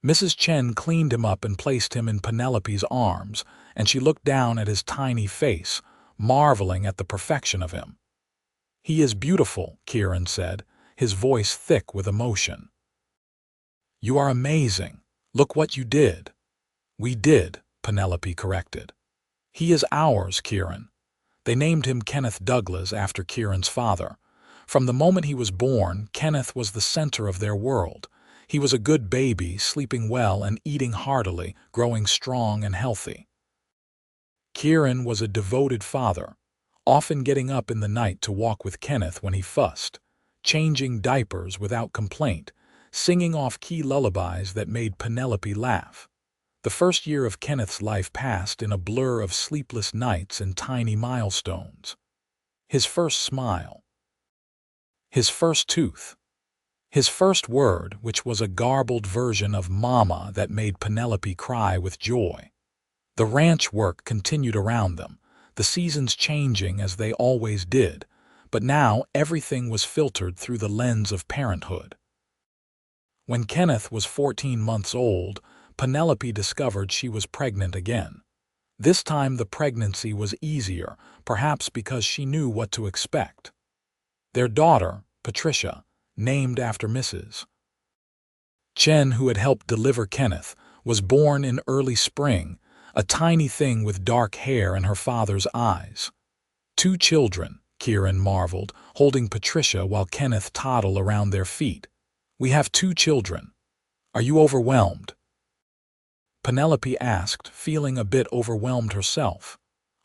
Speaker 1: Mrs. Chen cleaned him up and placed him in Penelope's arms, and she looked down at his tiny face, marveling at the perfection of him. "He is beautiful," Kieran said, his voice thick with emotion. "You are amazing. Look what you did." "We did," Penelope corrected. "He is ours, Kieran." They named him Kenneth Douglas after Kieran's father. From the moment he was born, Kenneth was the center of their world. He was a good baby, sleeping well and eating heartily, growing strong and healthy. Kieran was a devoted father, often getting up in the night to walk with Kenneth when he fussed, changing diapers without complaint, singing off-key lullabies that made Penelope laugh. The first year of Kenneth's life passed in a blur of sleepless nights and tiny milestones. His first smile. His first tooth. His first word, which was a garbled version of "mama" that made Penelope cry with joy. The ranch work continued around them, the seasons changing as they always did, but now everything was filtered through the lens of parenthood. When Kenneth was 14 months old, Penelope discovered she was pregnant again. This time the pregnancy was easier, perhaps because she knew what to expect. Their daughter, Patricia, named after Mrs. Chen, who had helped deliver Kenneth, was born in early spring, a tiny thing with dark hair and her father's eyes. 2 children, Kieran marveled, holding Patricia while Kenneth toddled around their feet. "We have 2 children. Are you overwhelmed?" Penelope asked, feeling a bit overwhelmed herself.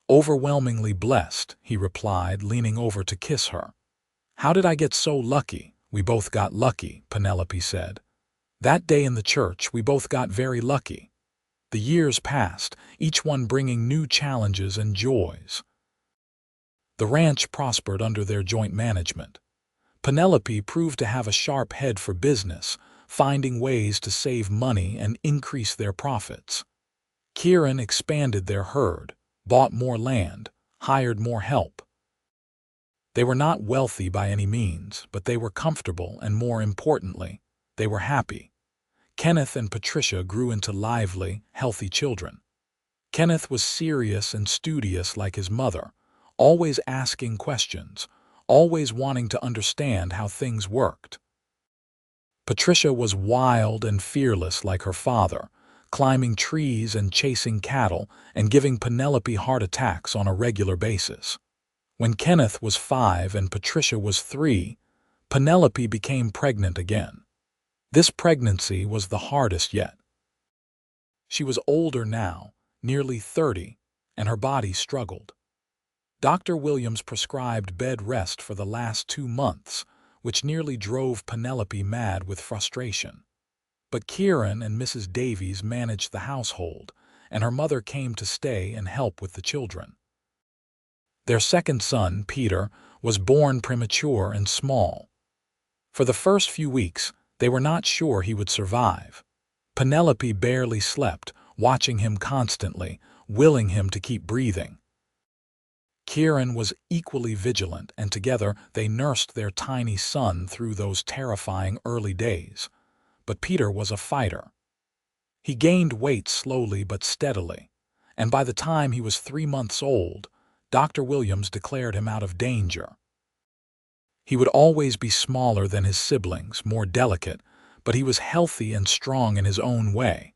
Speaker 1: "Overwhelmingly blessed," he replied, leaning over to kiss her. "How did I get so lucky?" "We both got lucky," Penelope said. "That day in the church, we both got very lucky." The years passed, each one bringing new challenges and joys. The ranch prospered under their joint management. Penelope proved to have a sharp head for business, finding ways to save money and increase their profits. Kieran expanded their herd, bought more land, hired more help. They were not wealthy by any means, but they were comfortable and, more importantly, they were happy. Kenneth and Patricia grew into lively, healthy children. Kenneth was serious and studious like his mother, always asking questions, always wanting to understand how things worked. Patricia was wild and fearless like her father, climbing trees and chasing cattle and giving Penelope heart attacks on a regular basis. When Kenneth was 5 and Patricia was 3, Penelope became pregnant again. This pregnancy was the hardest yet. She was older now, nearly 30, and her body struggled. Dr. Williams prescribed bed rest for the last 2 months, which nearly drove Penelope mad with frustration. But Kieran and Mrs. Davies managed the household, and her mother came to stay and help with the children. Their second son, Peter, was born premature and small. For the first few weeks, they were not sure he would survive. Penelope barely slept, watching him constantly, willing him to keep breathing. Kieran was equally vigilant, and together they nursed their tiny son through those terrifying early days. But Peter was a fighter. He gained weight slowly but steadily, and by the time he was 3 months old, Dr. Williams declared him out of danger. He would always be smaller than his siblings, more delicate, but he was healthy and strong in his own way.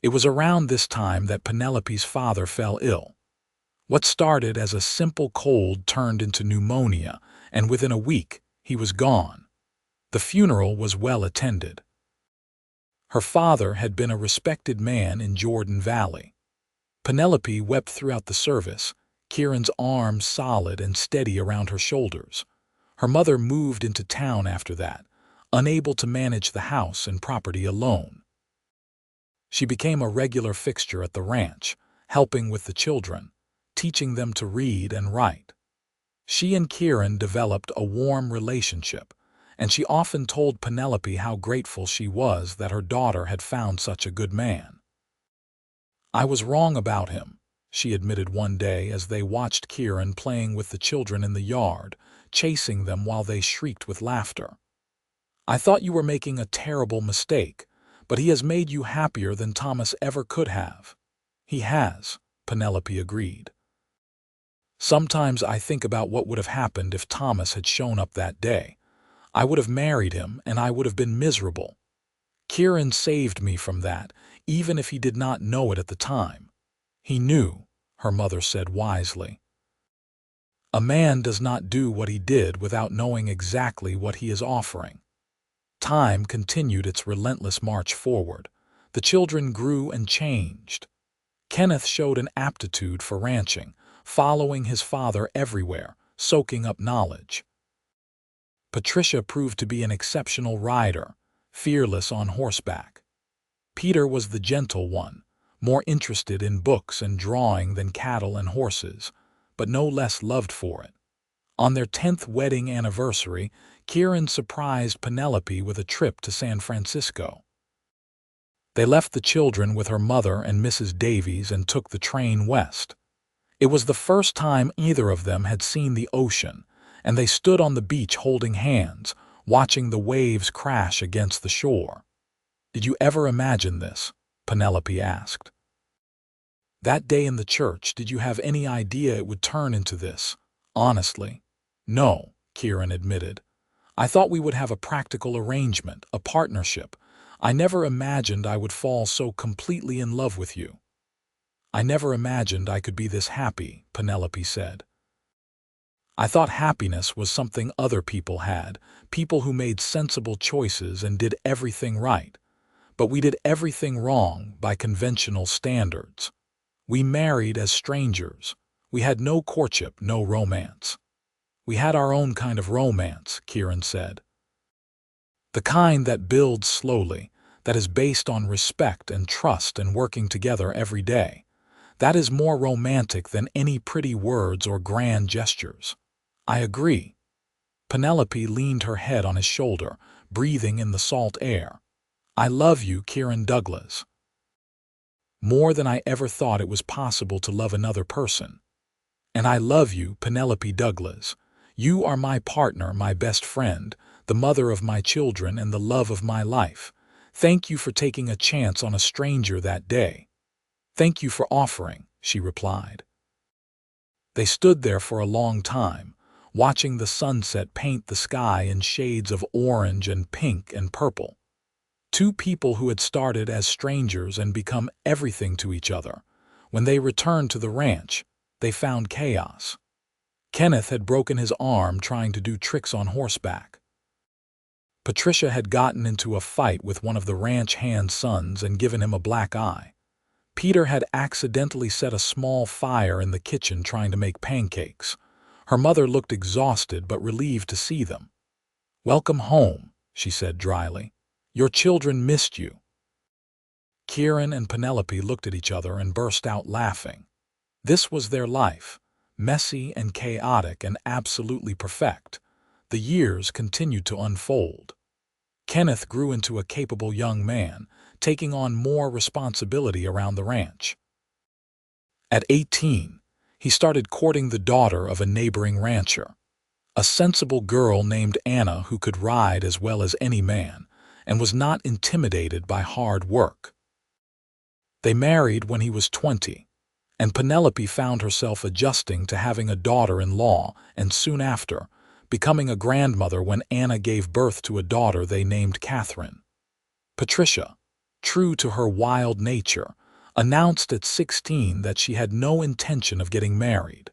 Speaker 1: It was around this time that Penelope's father fell ill. What started as a simple cold turned into pneumonia, and within a week, he was gone. The funeral was well attended. Her father had been a respected man in Jordan Valley. Penelope wept throughout the service, Kieran's arms solid and steady around her shoulders. Her mother moved into town after that, unable to manage the house and property alone. She became a regular fixture at the ranch, helping with the children, teaching them to read and write. She and Kieran developed a warm relationship, and she often told Penelope how grateful she was that her daughter had found such a good man. "I was wrong about him," she admitted one day as they watched Kieran playing with the children in the yard, chasing them while they shrieked with laughter. "I thought you were making a terrible mistake, but he has made you happier than Thomas ever could have." "He has," Penelope agreed. "Sometimes I think about what would have happened if Thomas had shown up that day. I would have married him, and I would have been miserable. Kieran saved me from that, even if he did not know it at the time. He knew," her mother said wisely. "A man does not do what he did without knowing exactly what he is offering." Time continued its relentless march forward. The children grew and changed. Kenneth showed an aptitude for ranching, following his father everywhere, soaking up knowledge. Patricia proved to be an exceptional rider, fearless on horseback. Peter was the gentle one, more interested in books and drawing than cattle and horses, but no less loved for it. On their 10th wedding anniversary, Kieran surprised Penelope with a trip to San Francisco. They left the children with her mother and Mrs. Davies and took the train west. It was the first time either of them had seen the ocean, and they stood on the beach holding hands, watching the waves crash against the shore. "Did you ever imagine this?" Penelope asked. "That day in the church, did you have any idea it would turn into this?" "Honestly, no," Kieran admitted. "I thought we would have a practical arrangement, a partnership. I never imagined I would fall so completely in love with you." "I never imagined I could be this happy," Penelope said. "I thought happiness was something other people had, people who made sensible choices and did everything right. But we did everything wrong by conventional standards. We married as strangers. We had no courtship, no romance." "We had our own kind of romance," Kieran said. "The kind that builds slowly, that is based on respect and trust and working together every day. That is more romantic than any pretty words or grand gestures." "I agree." Penelope leaned her head on his shoulder, breathing in the salt air. "I love you, Kieran Douglas. More than I ever thought it was possible to love another person. And I love you, Penelope Douglas. You are my partner, my best friend, the mother of my children and the love of my life. Thank you for taking a chance on a stranger that day." "Thank you for offering," she replied. They stood there for a long time, watching the sunset paint the sky in shades of orange and pink and purple. Two people who had started as strangers and become everything to each other. When they returned to the ranch, they found chaos. Kenneth had broken his arm trying to do tricks on horseback. Patricia had gotten into a fight with one of the ranch hand's sons and given him a black eye. Peter had accidentally set a small fire in the kitchen trying to make pancakes. Her mother looked exhausted but relieved to see them. "Welcome home," she said dryly. "Your children missed you." Kieran and Penelope looked at each other and burst out laughing. This was their life, messy and chaotic and absolutely perfect. The years continued to unfold. Kenneth grew into a capable young man, taking on more responsibility around the ranch. At 18, he started courting the daughter of a neighboring rancher, a sensible girl named Anna who could ride as well as any man and was not intimidated by hard work. They married when he was 20, and Penelope found herself adjusting to having a daughter-in-law and soon after, becoming a grandmother when Anna gave birth to a daughter they named Catherine. Patricia, true to her wild nature, announced at 16 that she had no intention of getting married.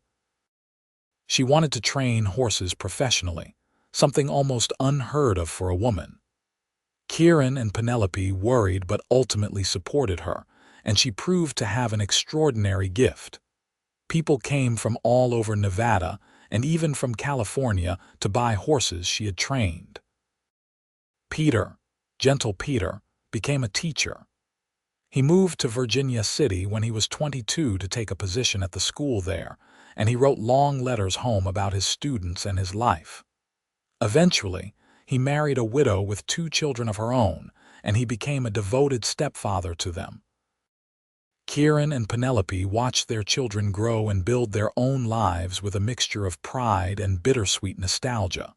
Speaker 1: She wanted to train horses professionally, something almost unheard of for a woman. Kieran and Penelope worried but ultimately supported her, and she proved to have an extraordinary gift. People came from all over Nevada and even from California to buy horses she had trained. Peter, gentle Peter, became a teacher. He moved to Virginia City when he was 22 to take a position at the school there, and he wrote long letters home about his students and his life. Eventually, he married a widow with 2 children of her own, and he became a devoted stepfather to them. Kieran and Penelope watched their children grow and build their own lives with a mixture of pride and bittersweet nostalgia.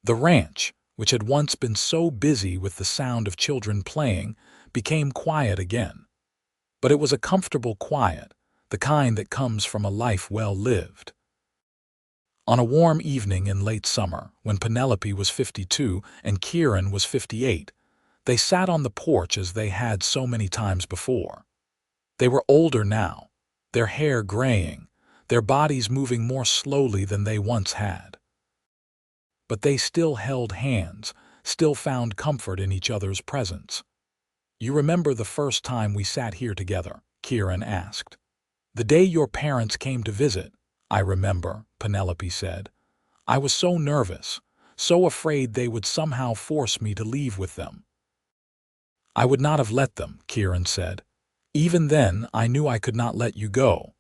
Speaker 1: The ranch, which had once been so busy with the sound of children playing, became quiet again. But it was a comfortable quiet, the kind that comes from a life well lived. On a warm evening in late summer, when Penelope was 52 and Kieran was 58, they sat on the porch as they had so many times before. They were older now, their hair graying, their bodies moving more slowly than they once had. But they still held hands, still found comfort in each other's presence. "You remember the first time we sat here together?" Kieran asked. "The day your parents came to visit." "I remember," Penelope said. "I was so nervous, so afraid they would somehow force me to leave with them." "I would not have let them," Kieran said. "Even then, I knew I could not let you go."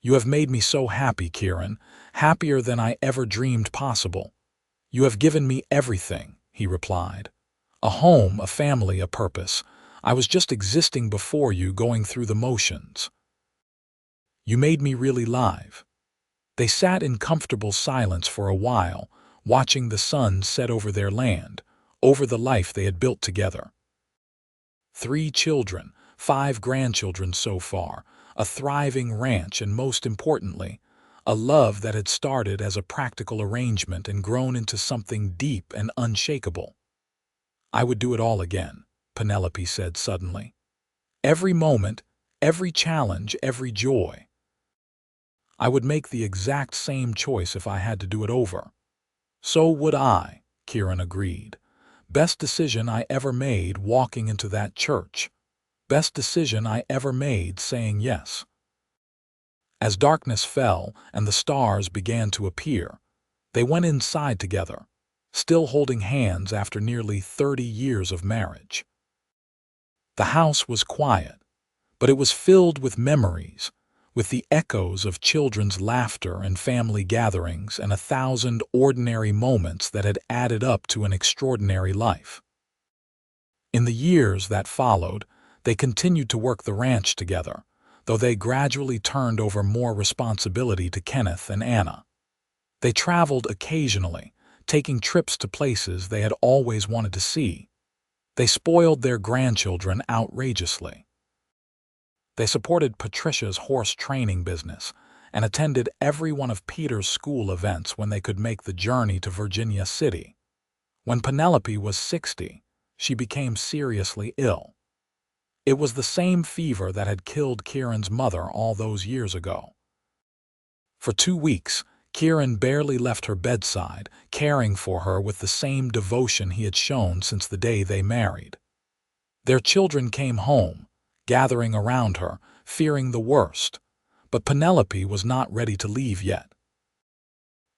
Speaker 1: "You have made me so happy, Kieran, happier than I ever dreamed possible." "You have given me everything," he replied. "A home, a family, a purpose. I was just existing before you, going through the motions. You made me really live." They sat in comfortable silence for a while, watching the sun set over their land, over the life they had built together. 3 children, 5 grandchildren so far, a thriving ranch, and most importantly, a love that had started as a practical arrangement and grown into something deep and unshakable. "I would do it all again," Penelope said suddenly. "Every moment, every challenge, every joy. I would make the exact same choice if I had to do it over." "So would I," Kieran agreed. "Best decision I ever made walking into that church. Best decision I ever made saying yes." As darkness fell and the stars began to appear, they went inside together, still holding hands after nearly 30 years of marriage. The house was quiet, but it was filled with memories, with the echoes of children's laughter and family gatherings and 1,000 ordinary moments that had added up to an extraordinary life. In the years that followed, they continued to work the ranch together, though they gradually turned over more responsibility to Kenneth and Anna. They traveled occasionally, taking trips to places they had always wanted to see. They spoiled their grandchildren outrageously. They supported Patricia's horse training business and attended every one of Peter's school events when they could make the journey to Virginia City. When Penelope was 60, she became seriously ill. It was the same fever that had killed Kieran's mother all those years ago. For 2 weeks, Kieran barely left her bedside, caring for her with the same devotion he had shown since the day they married. Their children came home, gathering around her, fearing the worst, but Penelope was not ready to leave yet.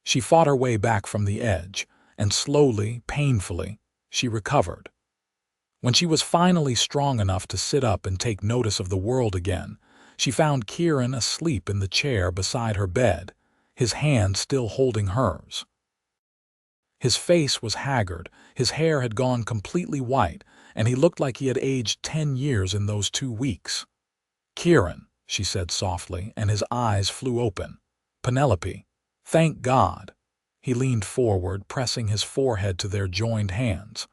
Speaker 1: She fought her way back from the edge, and slowly, painfully, she recovered. When she was finally strong enough to sit up and take notice of the world again, she found Kieran asleep in the chair beside her bed, his hand still holding hers. His face was haggard, his hair had gone completely white, and he looked like he had aged 10 years in those 2 weeks. "Kieran," she said softly, and his eyes flew open. "Penelope, thank God." He leaned forward, pressing his forehead to their joined hands.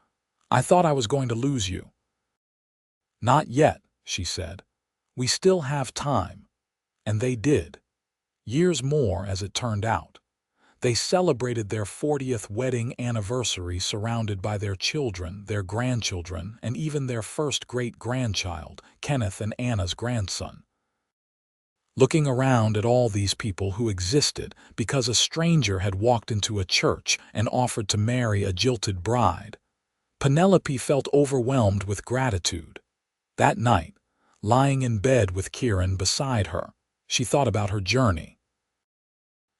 Speaker 1: "I thought I was going to lose you." "Not yet," she said. "We still have time." And they did. Years more, as it turned out. They celebrated their 40th wedding anniversary surrounded by their children, their grandchildren, and even their first great-grandchild, Kenneth and Anna's grandson. Looking around at all these people who existed because a stranger had walked into a church and offered to marry a jilted bride, Penelope felt overwhelmed with gratitude. That night, lying in bed with Kieran beside her, she thought about her journey.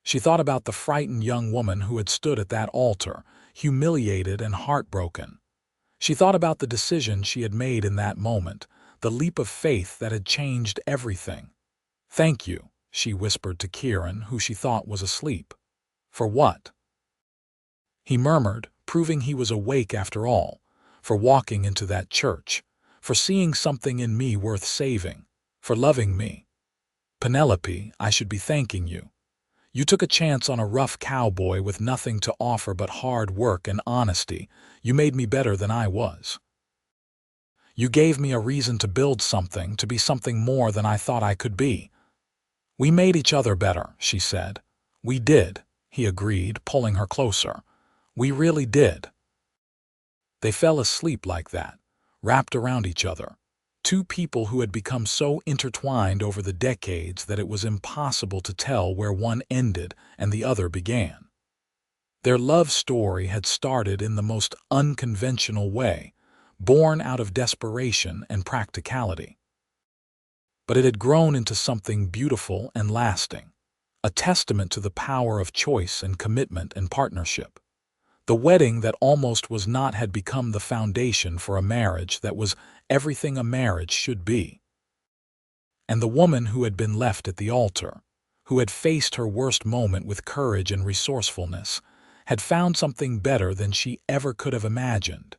Speaker 1: She thought about the frightened young woman who had stood at that altar, humiliated and heartbroken. She thought about the decision she had made in that moment, the leap of faith that had changed everything. "Thank you," she whispered to Kieran, who she thought was asleep. "For what?" He murmured, proving he was awake after all, "For walking into that church, for seeing something in me worth saving, for loving me. Penelope, I should be thanking you. You took a chance on a rough cowboy with nothing to offer but hard work and honesty. You made me better than I was. You gave me a reason to build something, to be something more than I thought I could be." "We made each other better," she said. "We did," he agreed, pulling her closer. "We really did." They fell asleep like that, wrapped around each other. Two people who had become so intertwined over the decades that it was impossible to tell where one ended and the other began. Their love story had started in the most unconventional way, born out of desperation and practicality. But it had grown into something beautiful and lasting, a testament to the power of choice and commitment and partnership. The wedding that almost was not had become the foundation for a marriage that was everything a marriage should be. And the woman who had been left at the altar, who had faced her worst moment with courage and resourcefulness, had found something better than she ever could have imagined.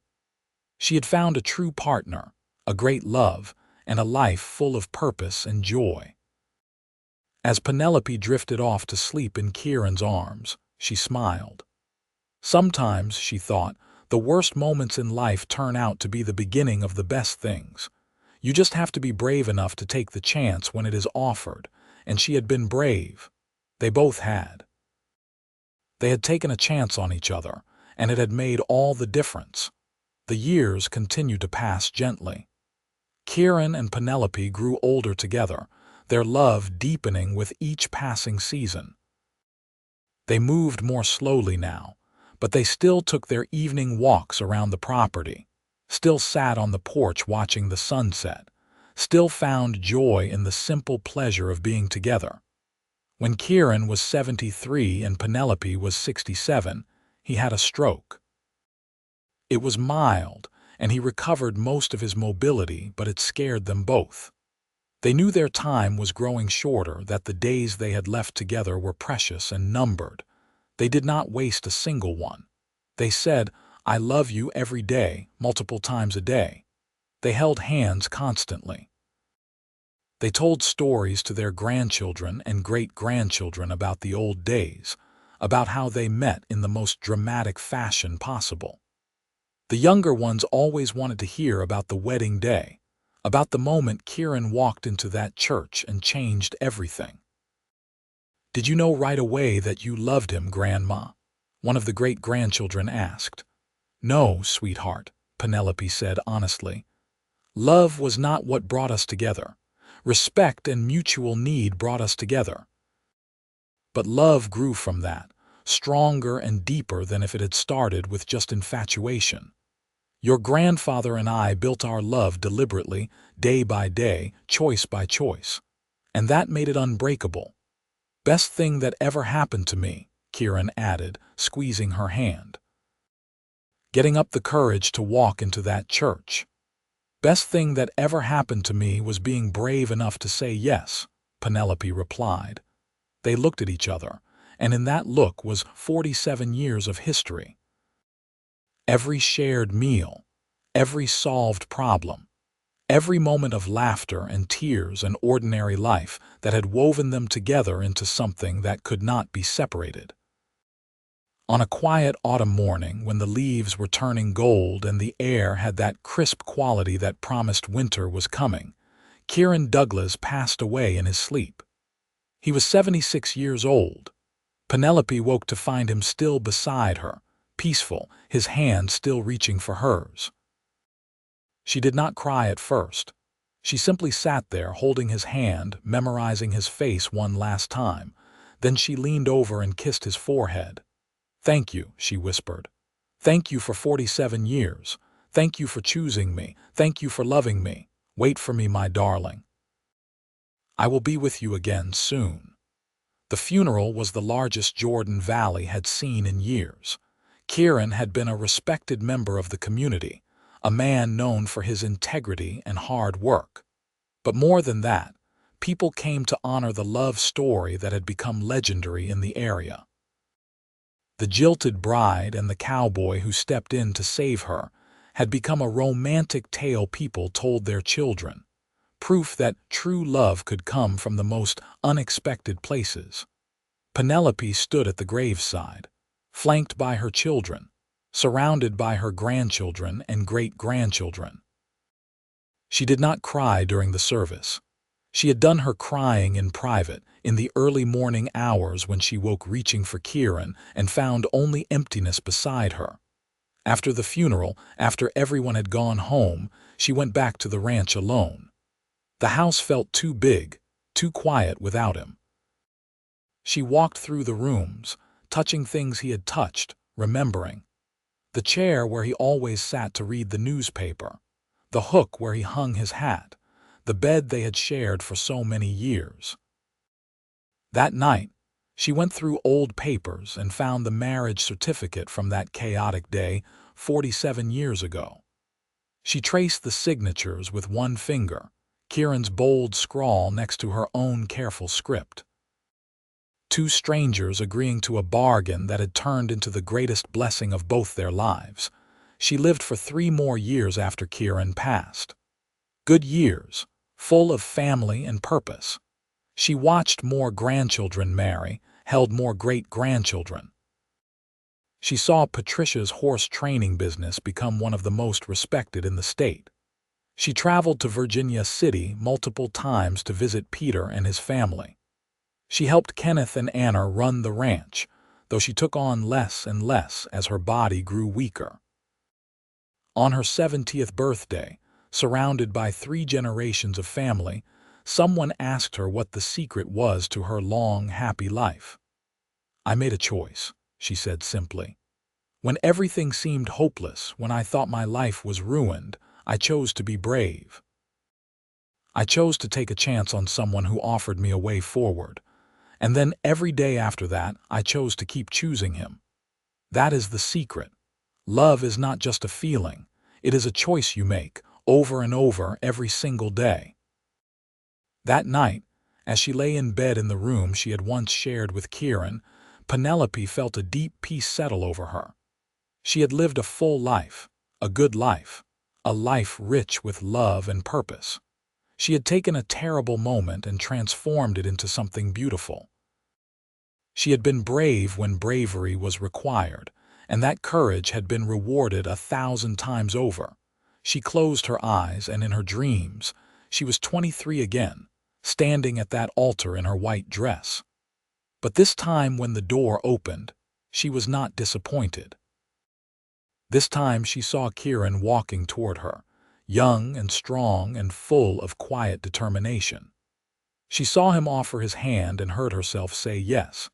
Speaker 1: She had found a true partner, a great love, and a life full of purpose and joy. As Penelope drifted off to sleep in Kieran's arms, she smiled. Sometimes, she thought, the worst moments in life turn out to be the beginning of the best things. You just have to be brave enough to take the chance when it is offered, and she had been brave. They both had. They had taken a chance on each other, and it had made all the difference. The years continued to pass gently. Kieran and Penelope grew older together, their love deepening with each passing season. They moved more slowly now, but they still took their evening walks around the property, still sat on the porch watching the sunset, still found joy in the simple pleasure of being together. When Kieran was 73 and Penelope was 67, he had a stroke. It was mild, and he recovered most of his mobility, but it scared them both. They knew their time was growing shorter, that the days they had left together were precious and numbered. They did not waste a single one. They said, "I love you" every day, multiple times a day. They held hands constantly. They told stories to their grandchildren and great-grandchildren about the old days, about how they met in the most dramatic fashion possible. The younger ones always wanted to hear about the wedding day, about the moment Kieran walked into that church and changed everything. "Did you know right away that you loved him, Grandma?" one of the great-grandchildren asked. "No, sweetheart," Penelope said honestly. "Love was not what brought us together. Respect and mutual need brought us together. But love grew from that, stronger and deeper than if it had started with just infatuation. Your grandfather and I built our love deliberately, day by day, choice by choice. And that made it unbreakable. Best thing that ever happened to me," Kieran added, squeezing her hand. Getting up the courage to walk into that church, Best thing that ever happened to me was being brave enough to say yes, Penelope replied. They looked at each other, and in that look was 47 years of history. Every shared meal, every solved problem, every moment of laughter and tears and ordinary life that had woven them together into something that could not be separated. On a quiet autumn morning when the leaves were turning gold and the air had that crisp quality that promised winter was coming, Kieran Douglas passed away in his sleep. He was 76 years old. Penelope woke to find him still beside her, peaceful, his hand still reaching for hers. She did not cry at first. She simply sat there holding his hand, memorizing his face one last time. Then she leaned over and kissed his forehead. "Thank you," she whispered. "Thank you for 47 years. Thank you for choosing me. Thank you for loving me. Wait for me, my darling. I will be with you again soon." The funeral was the largest Jordan Valley had seen in years. Kieran had been a respected member of the community, a man known for his integrity and hard work. But more than that, people came to honor the love story that had become legendary in the area. The jilted bride and the cowboy who stepped in to save her had become a romantic tale people told their children, proof that true love could come from the most unexpected places. Penelope stood at the graveside, flanked by her children, surrounded by her grandchildren and great-grandchildren. She did not cry during the service. She had done her crying in private, in the early morning hours when she woke reaching for Kieran and found only emptiness beside her. After the funeral, after everyone had gone home, she went back to the ranch alone. The house felt too big, too quiet without him. She walked through the rooms, touching things he had touched, remembering. The chair where he always sat to read the newspaper, the hook where he hung his hat, the bed they had shared for so many years. That night, she went through old papers and found the marriage certificate from that chaotic day 47 years ago. She traced the signatures with one finger, Kieran's bold scrawl next to her own careful script. Two strangers agreeing to a bargain that had turned into the greatest blessing of both their lives. She lived for 3 more years after Kieran passed. Good years, full of family and purpose. She watched more grandchildren marry, held more great-grandchildren. She saw Patricia's horse training business become one of the most respected in the state. She traveled to Virginia City multiple times to visit Peter and his family. She helped Kenneth and Anna run the ranch, though she took on less and less as her body grew weaker. On her 70th birthday, surrounded by 3 generations of family, someone asked her what the secret was to her long, happy life. "I made a choice," she said simply. "When everything seemed hopeless, when I thought my life was ruined, I chose to be brave. I chose to take a chance on someone who offered me a way forward. And then every day after that, I chose to keep choosing him. That is the secret. Love is not just a feeling. It is a choice you make, over and over every single day." That night, as she lay in bed in the room she had once shared with Kieran, Penelope felt a deep peace settle over her. She had lived a full life, a good life, a life rich with love and purpose. She had taken a terrible moment and transformed it into something beautiful. She had been brave when bravery was required, and that courage had been rewarded 1,000 times over. She closed her eyes, and in her dreams, she was 23 again, standing at that altar in her white dress. But this time when the door opened, she was not disappointed. This time she saw Kieran walking toward her, young and strong and full of quiet determination. She saw him offer his hand and heard herself say yes,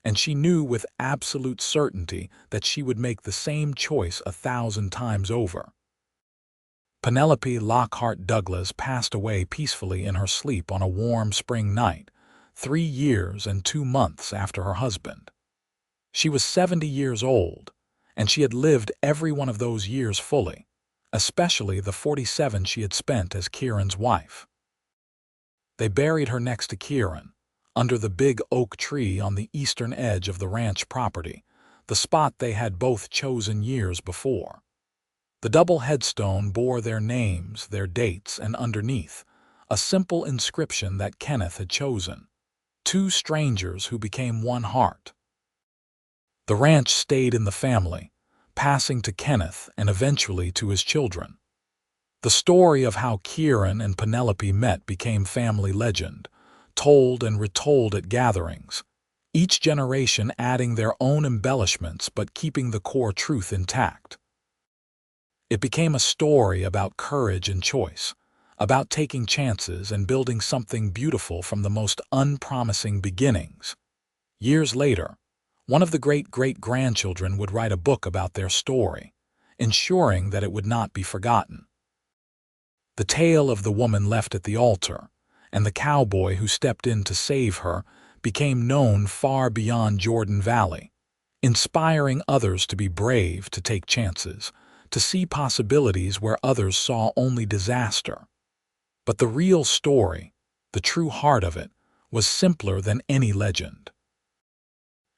Speaker 1: and she knew with absolute certainty that she would make the same choice 1,000 times over. Penelope Lockhart Douglas passed away peacefully in her sleep on a warm spring night, 3 years and 2 months after her husband. She was 70 years old, and she had lived every one of those years fully, especially the 47 she had spent as Kieran's wife. They buried her next to Kieran, under the big oak tree on the eastern edge of the ranch property, the spot they had both chosen years before. The double headstone bore their names, their dates, and underneath, a simple inscription that Kenneth had chosen: two strangers who became one heart. The ranch stayed in the family, passing to Kenneth and eventually to his children. The story of how Kieran and Penelope met became family legend, told and retold at gatherings, each generation adding their own embellishments but keeping the core truth intact. It became a story about courage and choice, about taking chances and building something beautiful from the most unpromising beginnings. Years later, one of the great-great-grandchildren would write a book about their story, ensuring that it would not be forgotten. The tale of the woman left at the altar, and the cowboy who stepped in to save her, became known far beyond Jordan Valley, inspiring others to be brave, to take chances, to see possibilities where others saw only disaster. But the real story, the true heart of it, was simpler than any legend.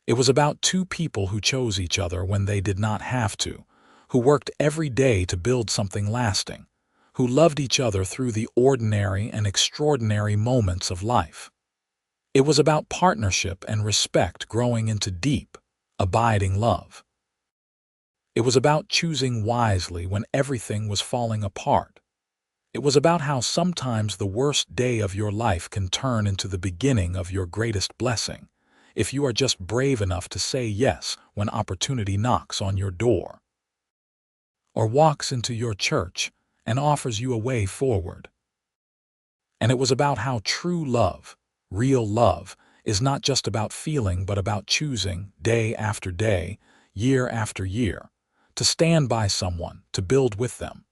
Speaker 1: It was about two people who chose each other when they did not have to, who worked every day to build something lasting, who loved each other through the ordinary and extraordinary moments of life. It was about partnership and respect growing into deep, abiding love. It was about choosing wisely when everything was falling apart. It was about how sometimes the worst day of your life can turn into the beginning of your greatest blessing, if you are just brave enough to say yes when opportunity knocks on your door, or walks into your church and offers you a way forward. And it was about how true love, real love, is not just about feeling but about choosing, day after day, year after year, to stand by someone, to build with them,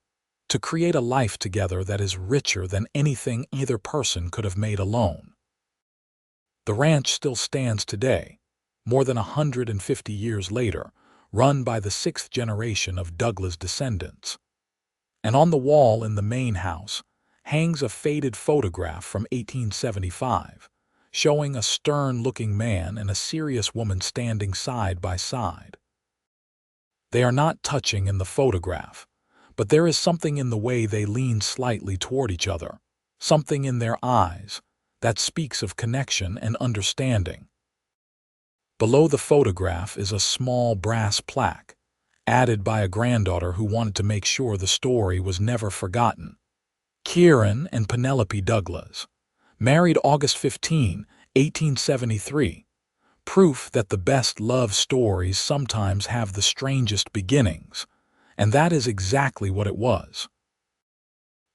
Speaker 1: to create a life together that is richer than anything either person could have made alone. The ranch still stands today, more than 150 years later, run by the sixth generation of Douglas descendants. And on the wall in the main house hangs a faded photograph from 1875, showing a stern-looking man and a serious woman standing side by side. They are not touching in the photograph, but there is something in the way they lean slightly toward each other, something in their eyes, that speaks of connection and understanding. Below the photograph is a small brass plaque, added by a granddaughter who wanted to make sure the story was never forgotten. Kieran and Penelope Douglas, married August 15, 1873, proof that the best love stories sometimes have the strangest beginnings, and that is exactly what it was.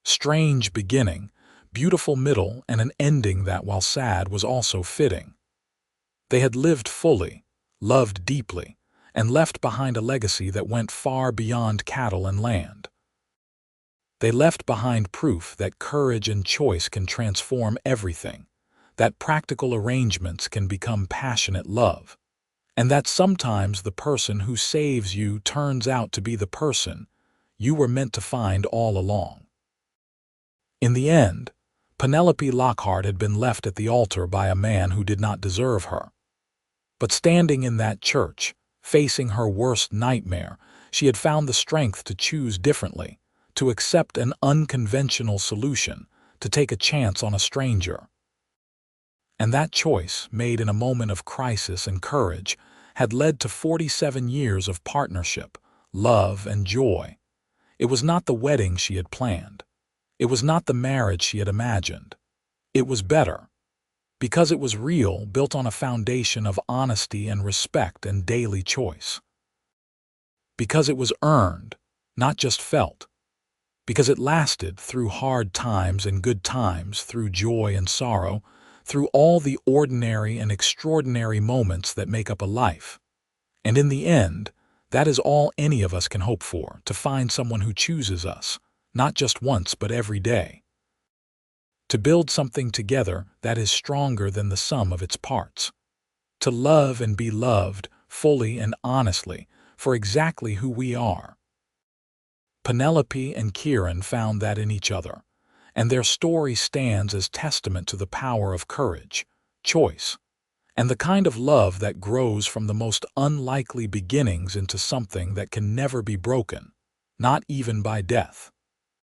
Speaker 1: Strange beginning, beautiful middle, and an ending that, while sad, was also fitting. They had lived fully, loved deeply, and left behind a legacy that went far beyond cattle and land. They left behind proof that courage and choice can transform everything, that practical arrangements can become passionate love, and that sometimes the person who saves you turns out to be the person you were meant to find all along. In the end, Penelope Lockhart had been left at the altar by a man who did not deserve her. But standing in that church, facing her worst nightmare, she had found the strength to choose differently, to accept an unconventional solution, to take a chance on a stranger. And that choice, made in a moment of crisis and courage, had led to 47 years of partnership, love, and joy. It was not the wedding she had planned. It was not the marriage she had imagined. It was better, because it was real, built on a foundation of honesty and respect and daily choice. Because it was earned, not just felt. Because it lasted through hard times and good times, through joy and sorrow, through all the ordinary and extraordinary moments that make up a life. And in the end, that is all any of us can hope for, to find someone who chooses us, not just once but every day. To build something together that is stronger than the sum of its parts. To love and be loved fully and honestly for exactly who we are. Penelope and Kieran found that in each other, and their story stands as testament to the power of courage, choice, and the kind of love that grows from the most unlikely beginnings into something that can never be broken, not even by death.